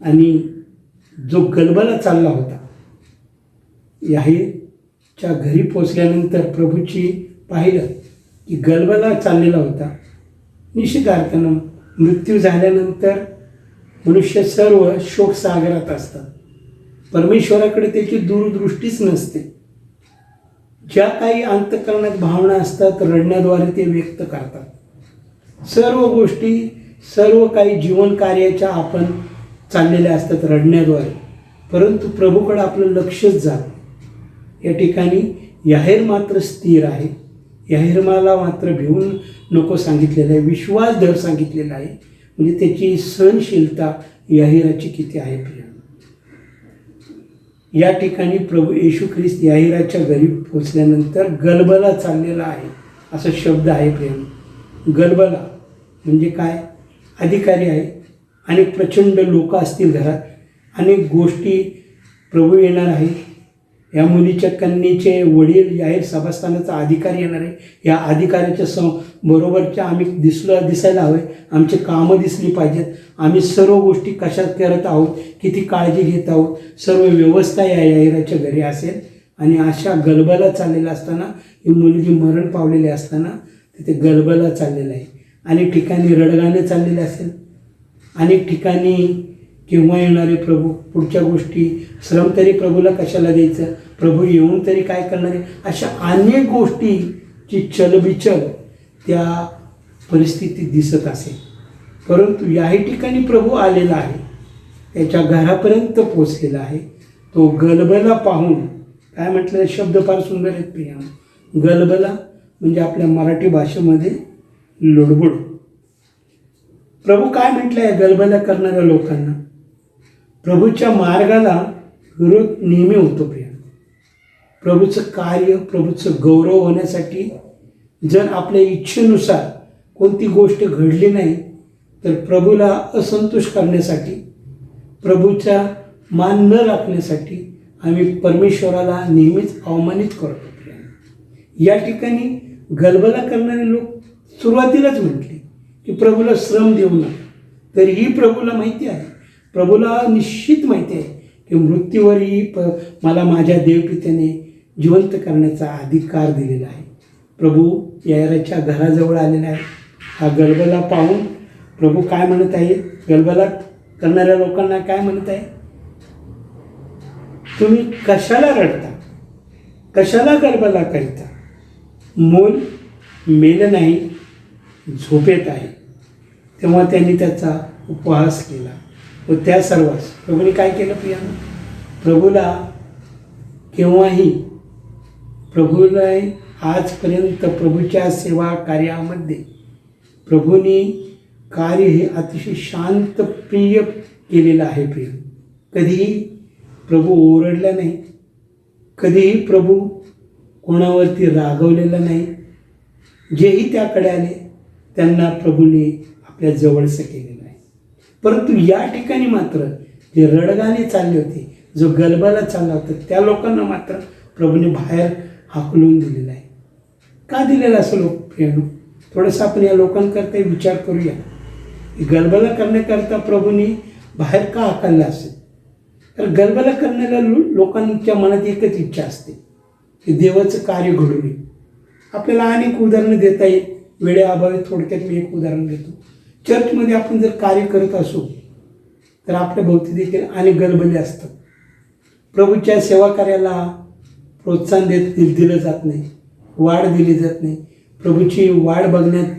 आणि जो गलबला चालला होता, याहीरच्या घरी पोचल्यानंतर प्रभूची पाहिलं की गलबला चाललेला होता. निश्चित अर्थानं मृत्यू झाल्यानंतर मनुष्य सर्व शोकसागरात असतात. परमेश्वराकडे त्याची दूरदृष्टीच नसते. ज्या काही अंतःकरणात भावना असतात रडण्याद्वारे ते व्यक्त करतात. सर्व गोष्टी, सर्व काही जीवन कार्याच्या आपण चाललेल्या असतात रडण्याद्वारे, परंतु प्रभूकडे आपलं लक्षच जात. या ठिकाणी याहीर मात्र स्थिर आहे. याहीरमाला मात्र भिवून नको सांगितलेलं आहे, विश्वास धर सांगितलेला आहे. म्हणजे त्याची सहनशीलता याहिराची किती आहे प्रिय. या ठिकाणी प्रभू येशू ख्रिस्त याहिराच्या घरी पोचल्यानंतर गलबला चाललेला आहे असा शब्द आहे प्रिय. गलबला म्हणजे काय? अधिकारी आहे, अनेक प्रचंड लोक असतील घरात, अनेक गोष्टी, प्रभू येणार आहे. या मुलीच्या कन्येचे वडील याहीर सभास्थानाचा अधिकारी येणार आहे. या अधिकाऱ्याच्या बरोबरच्या आम्ही दिसायला हवं आहे, आमची कामं दिसली पाहिजेत, आम्ही सर्व गोष्टी कशा करत आहोत, किती काळजी घेत आहोत, सर्व व्यवस्था या याहिराच्या घरी असेल. आणि अशा गलबला चाललेला असताना, ही मुलगी मरण पावलेली असताना तिथे गलबला चाललेला आहे. अनेक ठिकाणी रडगाणे चाललेले असेल, अनेक ठिकाणी केव्हा येणारे प्रभू, पुढच्या गोष्टी, श्रम तरी प्रभूला कशाला द्यायचं, प्रभू येऊन तरी काय करणार आहे, अशा अनेक गोष्टीची चलबिचल त्या परिस्थितीत दिसत असेल. परंतु याही ठिकाणी प्रभू आलेला आहे, त्याच्या घरापर्यंत पोचलेला आहे. तो गलबला पाहून काय म्हटलं, शब्द फार सुंदर आहेत प्रिया. गलबला म्हणजे आपल्या मराठी भाषेमध्ये लुडबुड. प्रभू काय म्हटलं आहे गलबला करणाऱ्या लोकांना? प्रभूच्या मार्गाला विरोध नेहमी होतो प्रिया. प्रभूचं कार्य, प्रभूचं गौरव होण्यासाठी जर आपल्या इच्छेनुसार कोणती गोष्ट घडली नाही तर प्रभूला असंतोष करण्यासाठी, प्रभूचा मान न राखण्यासाठी आम्ही परमेश्वराला नेहमीच अवमानित करतो प्रिया. या ठिकाणी गलबला करणारे लोक सुरुवातीलाच म्हटले की प्रभूला श्रम देऊ नका. तरीही प्रभूला माहिती आहे, प्रभूला निश्चित माहिती आहे की मृत्यूवरही मला माझ्या देवपित्याने जिवंत करण्याचा अधिकार दिलेला आहे. प्रभू याहिराच्या घराजवळ आलेला आहे. हा गलबला पाहून प्रभू काय म्हणत आहे? गलबला करणाऱ्या लोकांना काय म्हणत आहे? तुम्ही कशाला रडता, कशाला गलबला करता? मूल मेलं नाही, झोपेत आहे. तेव्हा त्यांनी त्याचा उपहास केला व त्या सर्वांस प्रभूने काय केलं प्रिया? प्रभूला केव्हाही, प्रभूला आजपर्यंत प्रभूच्या सेवा कार्यामध्ये प्रभूने कार्य हे अतिशय शांतप्रिय केलेलं आहे. प्रिय, कधीही प्रभू ओरडला नाही, कधीही प्रभू कोणावरती रागवलेला नाही. जेही त्याकडे आले त्यांना प्रभूने आपल्या जवळचं केलेलं आहे. परंतु या ठिकाणी मात्र जे रडगाणे चालले होते, जो गलबला चालला होता, त्या लोकांना मात्र प्रभूने बाहेर हाकलून दिलेलं आहे. का दिलेलं असं लोक प्रियानो? थोडंसं आपण या लोकांकरता विचार करूया. गलबला करण्याकरता प्रभूने बाहेर का हाकललं असेल? तर गलबला करणाऱ्या लोकांच्या मनात एकच इच्छा असते की देवाचं कार्य घडू नये. आपल्याला अनेक उदाहरणं देता येईल, वेळेअभावी थोडक्यात मी एक उदाहरण देतो. चर्चमध्ये आपण जर कार्य करत असू तर आपल्या भोवती देखील अनेक गलबले असतात. प्रभूच्या सेवा कार्याला प्रोत्साहन दिलं जात नाही, वाढ दिली जात नाही. प्रभूची वाढ बघण्यात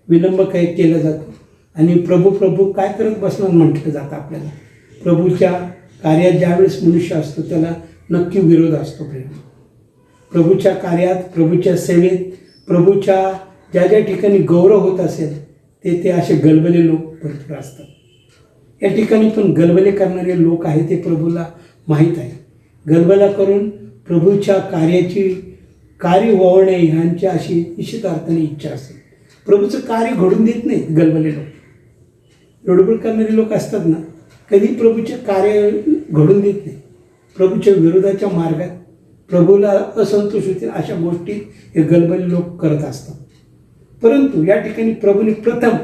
विलंब काय केला जातो आणि प्रभू काय करत बसणार म्हटलं जातं आपल्याला. प्रभूच्या कार्यात ज्यावेळेस मनुष्य असतो त्याला नक्की विरोध असतो. प्रभूच्या कार्यात, प्रभूच्या सेवेत, प्रभूच्या ज्या ज्या ठिकाणी गौरव होत असेल ते असे गलबले लोक भरपूर असतात. या ठिकाणी पण गलबले करणारे लोक आहेत, ते प्रभूला माहीत आहे. गलबला करून प्रभूच्या कार्य वावणे ह्यांची अशी निश्चित अर्थाने इच्छा असेल. प्रभूचं कार्य घडून देत नाहीत गलबले लोक. रडबड करणारे लोक असतात ना, कधी प्रभूचे कार्य घडून देत नाही. प्रभूच्या विरोधाच्या मार्गात प्रभूला असंतोष होतील अशा गोष्टी हे गलबले लोक करत असतात. परंतु या ठिकाणी प्रभूने प्रथम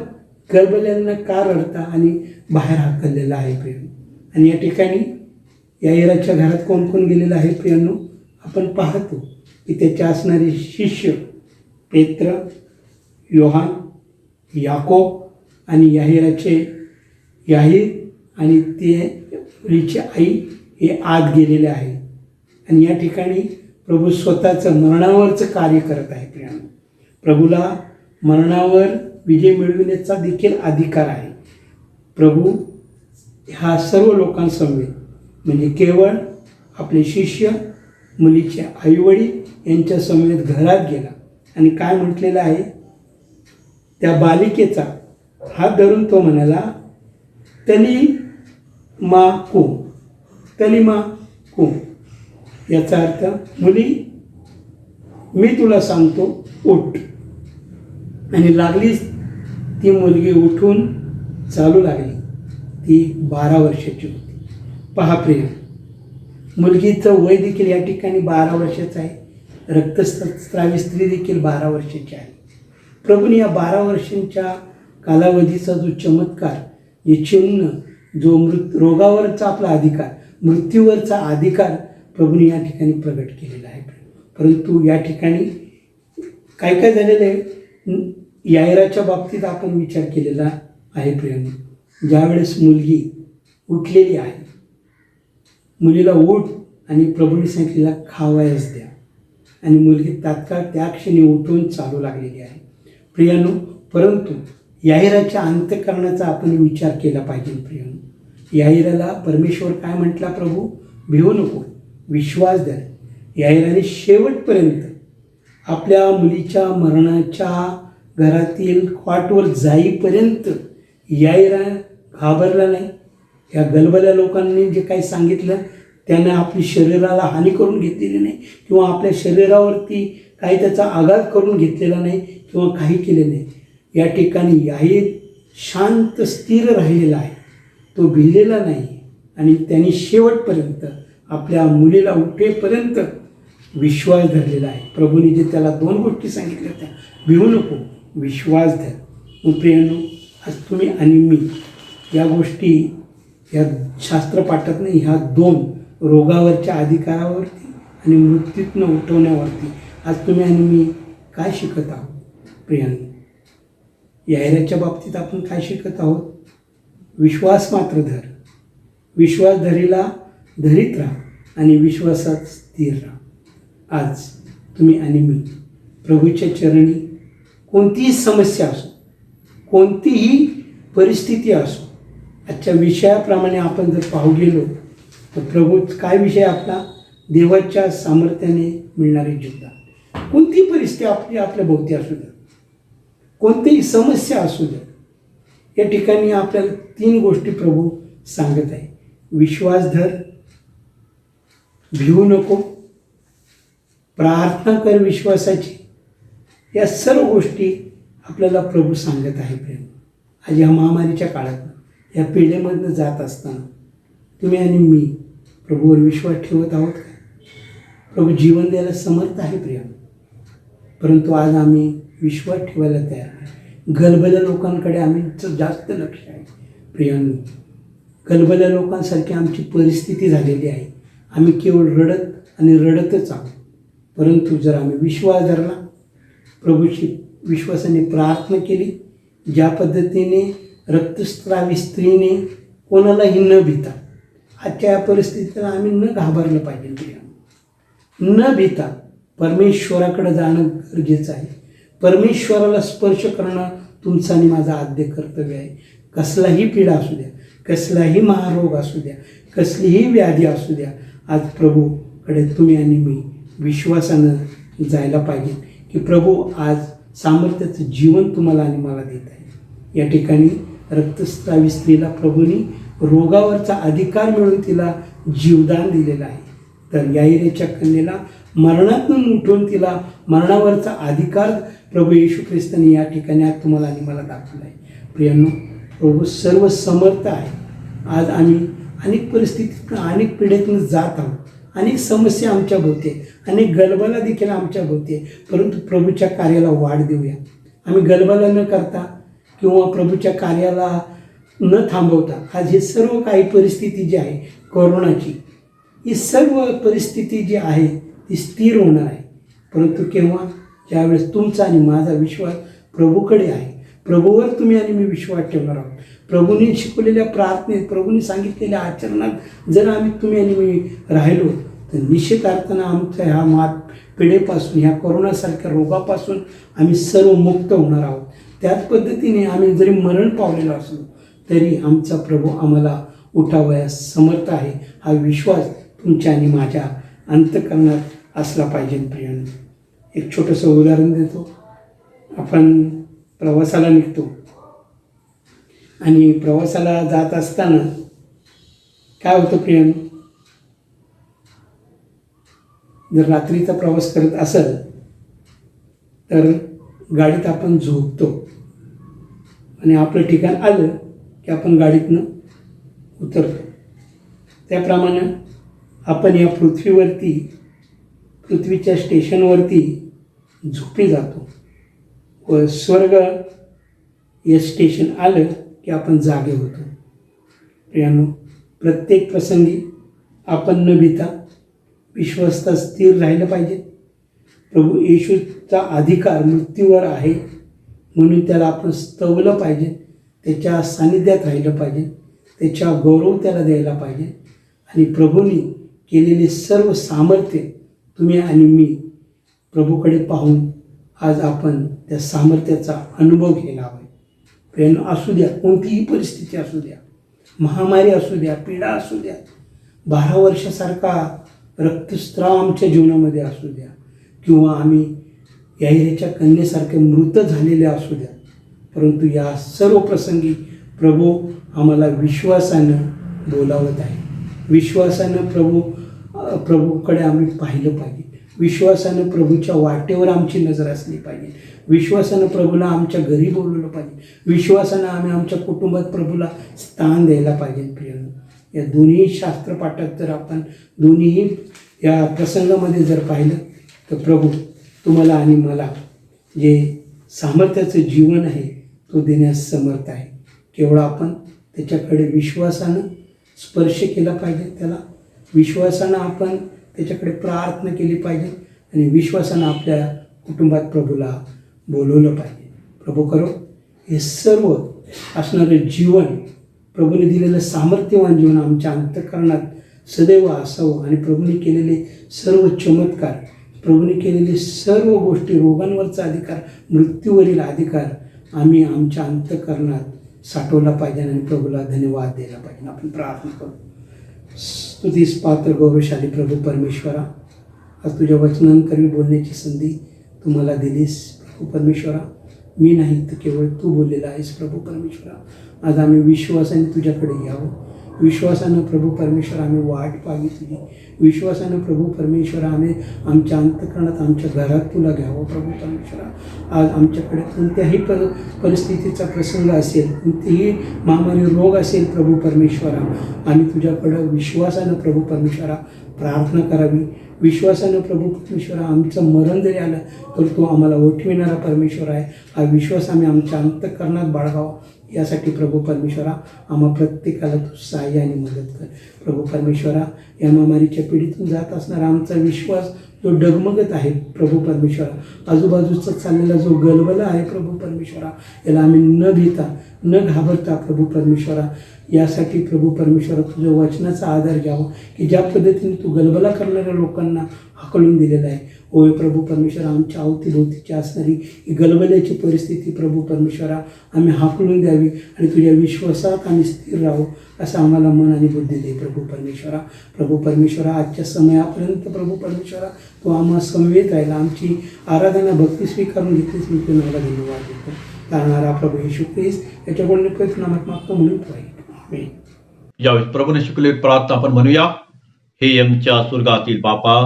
गलबल्यांना का रडता आणि बाहेर हाकललेलं आहे प्रियांनो. आणि या ठिकाणी याईराच्या घरात कोण कोण गेलेलं आहे प्रियांनो? आपण पाहतो की त्याचे असणारे शिष्य पेत्र, योहान, याकोब आणि याहीर आणि ते मुलीची आई हे आत गेलेले आहे. आणि या ठिकाणी प्रभू स्वतःचं मरणावरचं कार्य करत आहे प्रियांनो. प्रभूला मरणावर विजय मिळविण्याचा देखील अधिकार आहे. प्रभू ह्या सर्व लोकांसमवेत म्हणजे केवळ आपले शिष्य, मुलीचे आईवडील यांच्या समवेत घरात गेला आणि काय म्हटलेलं आहे? त्या बालिकेचा हात धरून तो म्हणाला, तली मा कुम. याचा अर्थ, मुली मी तुला सांगतो उठ. आणि लागलीच ती मुलगी उठून चालू लागली. ती 12 वर्षाची होती. पहा प्रिय, मुलगीचं वय देखील या ठिकाणी 12 वर्षाचं आहे. रक्तस्रावी स्त्री देखील 12 वर्षाची आहे. प्रभूने या 12 वर्षांच्या कालावधीचा जो चमत्कार, जे चिन्ह, जो रोगावरचा आपला अधिकार, मृत्यूवरचा अधिकार प्रभूने या ठिकाणी प्रगट केलेला आहे. परंतु या ठिकाणी काय झालेलं आहे? याईराच्या बाबतीत आपण विचार केलेला आहे प्रियांनो. ज्यावेळेस मुलगी उठलेली आहे, मुलीला उठ आणि प्रभूने सांगितलेला खावयास द्या आणि मुलगी तात्काळ त्या क्षणी उठून चालू लागलेली आहे प्रियांनो. परंतु याईराच्या अंतःकरणाचा आपण विचार केला पाहिजे प्रियांनो. याईराला परमेश्वर काय म्हटला? प्रभू भिवू नको, विश्वास द्या. याईराने शेवटपर्यंत आपल्या मुलीच्या मरणाच्या घरातील खाटवर जाईपर्यंत याईरा घाबरला नाही. या गलबल्या लोकांनी जे काही सांगितलं त्याने आपली शरीराला हानी करून घेतलेली नाही किंवा आपल्या शरीरावरती काही त्याचा आघात करून घेतलेला नाही किंवा काही केले नाही. या ठिकाणी याहीर शांत स्थिर राहिलेला आहे, तो भिलेला नाही आणि त्यांनी शेवटपर्यंत आपल्या मुलीला उठेपर्यंत विश्वास धरलेला आहे. प्रभूने जे त्याला 2 गोष्टी सांगितल्या त्या, भिवू नको, विश्वास धर. मग प्रियांनो, आज तुम्ही आणि मी या गोष्टी, या शास्त्रपाठात नाही, ह्या 2 रोगावरच्या अधिकारावरती आणि मृत्यूतनं उठवण्यावरती आज तुम्ही आणि मी काय शिकत आहोत प्रियांनो? याईराच्या बाबतीत आपण काय शिकत आहोत? विश्वास मात्र धर, विश्वास धरीत राहा आणि विश्वासात स्थिर राहा. आज तुम्ही आणि मी प्रभूच्या चरणी कोणतीही समस्या असो, कोणतीही परिस्थिती असो, आजच्या विषयाप्रमाणे आपण जर पाहू गेलो तर प्रभू काय विषय आपला? देवाच्या सामर्थ्याने मिळणारे जीवदान. कोणतीही परिस्थिती आपल्या भोवती असू द्या, कोणतीही समस्या असू द्या, या ठिकाणी आपल्याला 3 गोष्टी प्रभू सांगत आहे. विश्वास धर, भिवू नको, प्रार्थना कर विश्वासाची. या सर्व गोष्टी आपल्याला प्रभू सांगत आहे. प्रेम, आज या महामारीच्या काळात या पिढीमधनं जात असताना तुम्ही आणि मी प्रभूवर विश्वास ठेवत आहोत का? प्रभू जीवन द्यायला समर्थ आहे प्रिय, परंतु आज आम्ही विश्वास ठेवायला तयार नाही. गलबल्या लोकांकडे आम्ही जास्त लक्ष आहे. प्रियांनो, गलबल्या लोकांसारखी आमची परिस्थिती झालेली आहे. आम्ही केवळ रडत आणि रडतच आहोत. परंतु जर आम्ही विश्वास धरला, प्रभूची विश्वासाने प्रार्थना केली, ज्या पद्धतीने रक्तस्रावी स्त्रीने कोणालाही न भीता, आजच्या या परिस्थितीला आम्ही न घाबरलं पाहिजे. प्रियांनो, न भीता परमेश्वराकडे जाणं गरजेचं आहे. परमेश्वराला स्पर्श करणं तुमचं आणि माझं आद्य कर्तव्य आहे. कसलाही पीडा असू द्या, कसलाही महारोग असू द्या, कसलीही व्याधी असू द्या, आज प्रभूकडे तुम्ही आणि मी विश्वासानं जायला पाहिजे की प्रभू आज सामर्थ्याचं जीवन तुम्हाला आणि मला देत आहे. या ठिकाणी रक्तस्रावी स्त्रीला प्रभूंनी रोगावरचा अधिकार मिळून तिला जीवदान दिलेलं आहे. तर याईरेच्या कन्येला मरणातून उठून तिला मरणावरचा अधिकार प्रभू येशू ख्रिस्तांनी या ठिकाणी आज तुम्हाला आणि मला दाखवला आहे. प्रियांनो, प्रभू सर्व समर्थ आहे. आज आम्ही अनेक परिस्थितीतून, अनेक पिढीतून जात आहोत. अनेक समस्या आमच्या भोवती आहेत, अनेक गलबला देखील आमच्या भोवती आहे. परंतु प्रभूच्या कार्याला वाढ देऊया. आम्ही गलबला न करता किंवा प्रभूच्या कार्याला न थांबवता आज हे सर्व काही परिस्थिती जी आहे कोरोनाची, ही सर्व परिस्थिती जी आहे ती स्थिर होणार आहे. परंतु केव्हा? ज्यावेळेस तुमचा आणि माझा विश्वास प्रभूकडे आहे. प्रभूवर तुम्ही आणि मी विश्वास ठेवणार आहोत. प्रभूंनी शिकवलेल्या प्रार्थनेत, प्रभूंनी सांगितलेल्या आचरणात जर तुम्ही आणि मी राहिलो तर निश्चित अर्थानं आमच्या ह्या पिढीपासून, ह्या कोरोनासारख्या रोगापासून आम्ही सर्व मुक्त होणार आहोत. त्याच पद्धतीने आम्ही जरी मरण पावलेलो असलो तरी आमचा प्रभू आम्हाला उठावयास समर्थ आहे. हा विश्वास तुमच्या आणि माझ्या अंतःकरणात असला पाहिजे. प्रियांनो, एक छोटंसं उदाहरण देतो. आपण प्रवासाला निघतो आणि प्रवासाला जात असताना काय होतं प्रियांनो, जर रात्रीचा प्रवास करत असेल तर गाडीत आपण झोपतो आणि आपलं ठिकाण आलं की आपण गाडीतनं उतरतो. त्याप्रमाणे आपण या पृथ्वीच्या स्टेशनवरती झोपी जातो व स्वर्ग या स्टेशन आलं की आपण जागे होतो. प्रियांनो, प्रत्येक प्रसंगी आपण न भीता विश्वासात स्थिर राहिलं पाहिजे. प्रभू येशूचा अधिकार मृत्यूवर आहे म्हणून त्याला आपण स्तवलं पाहिजे, त्याच्या सानिध्यात राहिलं पाहिजे, त्याच्या गौरव त्याला द्यायला पाहिजे. आणि प्रभूंनी केलेले सर्व सामर्थ्य तुम्ही आणि मी प्रभूकडे पाहून आज आपण त्या सामर्थ्याचा अनुभव घ्यायला हवा. प्रेरणा असू द्या, कोणतीही परिस्थिती असू द्या, महामारी असू द्या, पीडा असू द्या, 12 वर्षासारखा रक्तस्राव आमच्या जीवनामध्ये असू द्या, किंवा आम्ही याईरेच्या कन्येसारखे मृत झालेले असू द्या, परंतु या सर्व प्रसंगी प्रभू आम्हाला विश्वासानं बोलावत आहे. विश्वासानं प्रभूकडे आम्ही पाहिलं पाहिजे. विश्वासानं प्रभूच्या वाटेवर आमची नजर असली पाहिजे. विश्वासानं प्रभूला आमच्या घरी बोलवलं पाहिजे. विश्वासानं आम्ही आमच्या कुटुंबात प्रभूला स्थान द्यायला पाहिजे. प्रियांनो, या दोन्ही शास्त्रपाठात जर आपण दोन्हीही या प्रसंगामध्ये जर पाहिलं तर प्रभू तुम्हाला आणि मला जे सामर्थ्याचं जीवन आहे तो देण्यास समर्थ आहे. केवळ आपण त्याच्याकडे विश्वासानं स्पर्श केला पाहिजे, त्याला विश्वासानं आपण त्याच्याकडे प्रार्थना केली पाहिजे आणि विश्वासानं आपल्या कुटुंबात प्रभूला बोलवलं पाहिजे. प्रभू करो हे सर्व असणारं जीवन, प्रभूने दिलेलं सामर्थ्यवान जीवन आमच्या अंतःकरणात सदैव असावं आणि प्रभूने केलेले सर्व चमत्कार, प्रभूने केलेले सर्व गोष्टी, रोगांवरचा अधिकार, मृत्यूवरील अधिकार आम्ही आमच्या अंतःकरणात साठवला पाहिजे आणि प्रभूला धन्यवाद द्यायला पाहिजे. आपण प्रार्थना करू. स्तुतीस पात्र गौरवशाली प्रभू परमेश्वरा, आज तुझ्या वचनांकरवी बोलण्याची संधी तुम्हाला दिलीस. प्रभू परमेश्वरा, मी नाही तर केवळ तू बोललेला आहेस प्रभू परमेश्वरा. आज आम्ही विश्वासाने तुझ्याकडे यावं. विश्वासानं प्रभू परमेश्वर आम्ही वाट पाहावी तुझी. विश्वासानं प्रभू परमेश्वर आम्ही आमच्या अंतःकरणात आमच्या घरात तुला घ्यावं प्रभू परमेश्वरा. आज आमच्याकडे कोणत्याही परिस्थितीचा प्रसंग असेल, कोणतेही महामारी रोग असेल प्रभू परमेश्वरा, आम्ही तुझ्याकडं विश्वासानं प्रभू परमेश्वरा प्रार्थना करावी. विश्वासानं प्रभू परमेश्वरा आमचं मरण जरी आलं तर तू आम्हाला उठविणारा परमेश्वर आहे. हा विश्वास आम्ही आमच्या अंतःकरणात बाळगावा. यासाठी प्रभू परमेश्वरा आम्हा प्रत्येकाला तू सहाय्य आणि मदत कर प्रभू परमेश्वरा. या महामारीच्या पिढीतून जात असणारा आमचा विश्वास जो डगमगत आहे प्रभू परमेश्वरा, आजूबाजूचा चाललेला जो गलबला आहे प्रभू परमेश्वरा, याला आम्ही न भीता न घाबरता प्रभू परमेश्वरा यासाठी प्रभू परमेश्वरा तुझ्या वचनाचा आधार घ्यावा की ज्या पद्धतीने तू गलबला करणाऱ्या लोकांना हाकलून दिलेला आहे. होय प्रभू परमेश्वरा, आमच्या अवतीभोवतीची असणारी ही गलबल्याची परिस्थिती प्रभू परमेश्वरा आम्ही हाकलून द्यावी आणि तुझ्या विश्वासात आम्ही स्थिर राहू असं आम्हाला मन आणि बुद्धी दे प्रभू परमेश्वरा. प्रभू परमेश्वरा आजच्या समयापर्यंत प्रभू परमेश्वरा तू आम्हा समवेत राहिला. आमची आराधना भक्ती स्वीकारून घेतलीस. मी तुला धन्यवाद देतो. तारणारा प्रभू येशू ख्रिस्त याच्याकडून प्रयत्न मागतो म्हणून पाहिजे.
यावेळी प्रभूने शिकवलेली प्रार्थना आपण म्हणूया. हे आमच्या स्वर्गातील बापा,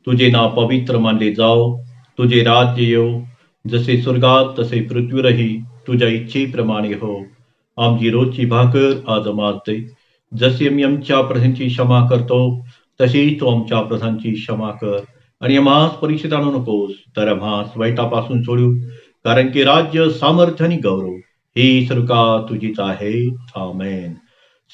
तुझे नाव पवित्र मानले जाओ, तुझे राज्य येऊ, जसे स्वर्गात तसे पृथ्वीवरही तुझ्या इच्छेप्रमाणे हो. आमची रोजची भाकर आज आम्हाला दे, जशी आम्ही आमच्या प्रधांची क्षमा करतो तशीच तू आमच्या प्रधानची क्षमा कर. आणि आम्हास परीक्षेत आणू नकोस, तर आम्हास वाईटापासून सोडू, कारण की राज्य, सामर्थ्य आणि गौरव ही सर्व तुझीच आहे. आमेन.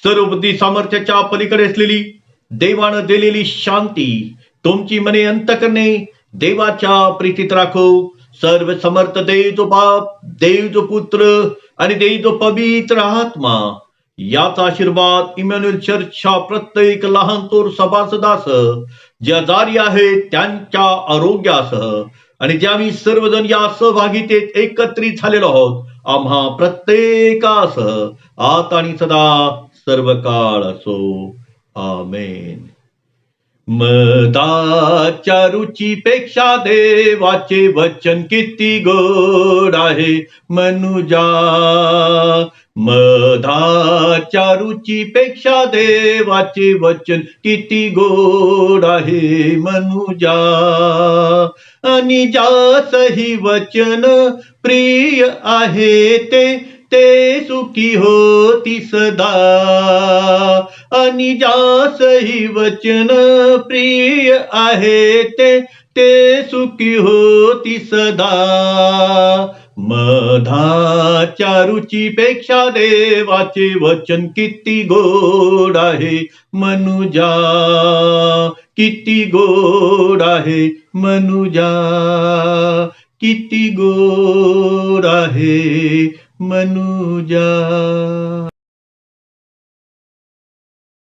सर्व बुद्धी सामर्थ्याच्या पलीकडे असलेली देवानं दिलेली शांती तुमची मने अंतकरणे देवाच्या प्रीतीत राखो. सर्व समर्थ देव जो बाप, देव जो पुत्र आणि देव जो पवित्र आत्मा याचा आशीर्वाद इमॅन्युअल चर्चच्या प्रत्येक लहान थोर सभासदासह, जे आजारी आहेत त्यांच्या आरोग्यासह आणि जे आम्ही सर्वजण या सहभागितेत एकत्रित झालेलो आहोत, आम्हा प्रत्येकासह आता आणि सदा सर्व काळ असो. आमेन. मधाच्या रुचीपेक्षा देवाचे वचन किती गोड आहे मनुजा. मधाच्या रुचीपेक्षा देवाचे वचन किती गोड आहे मनुजा. आणि ज्यासही वचन प्रिय आहे ते सुखी होती सदा. आणि ज्यासही वचन प्रिय आहे ते सुखी होती सदा. मधाच्या रुचीपेक्षा देवाचे वचन किती गोड आहे मनुजा. किती गोड आहे मनुजा. किती गोड आहे मनुजा.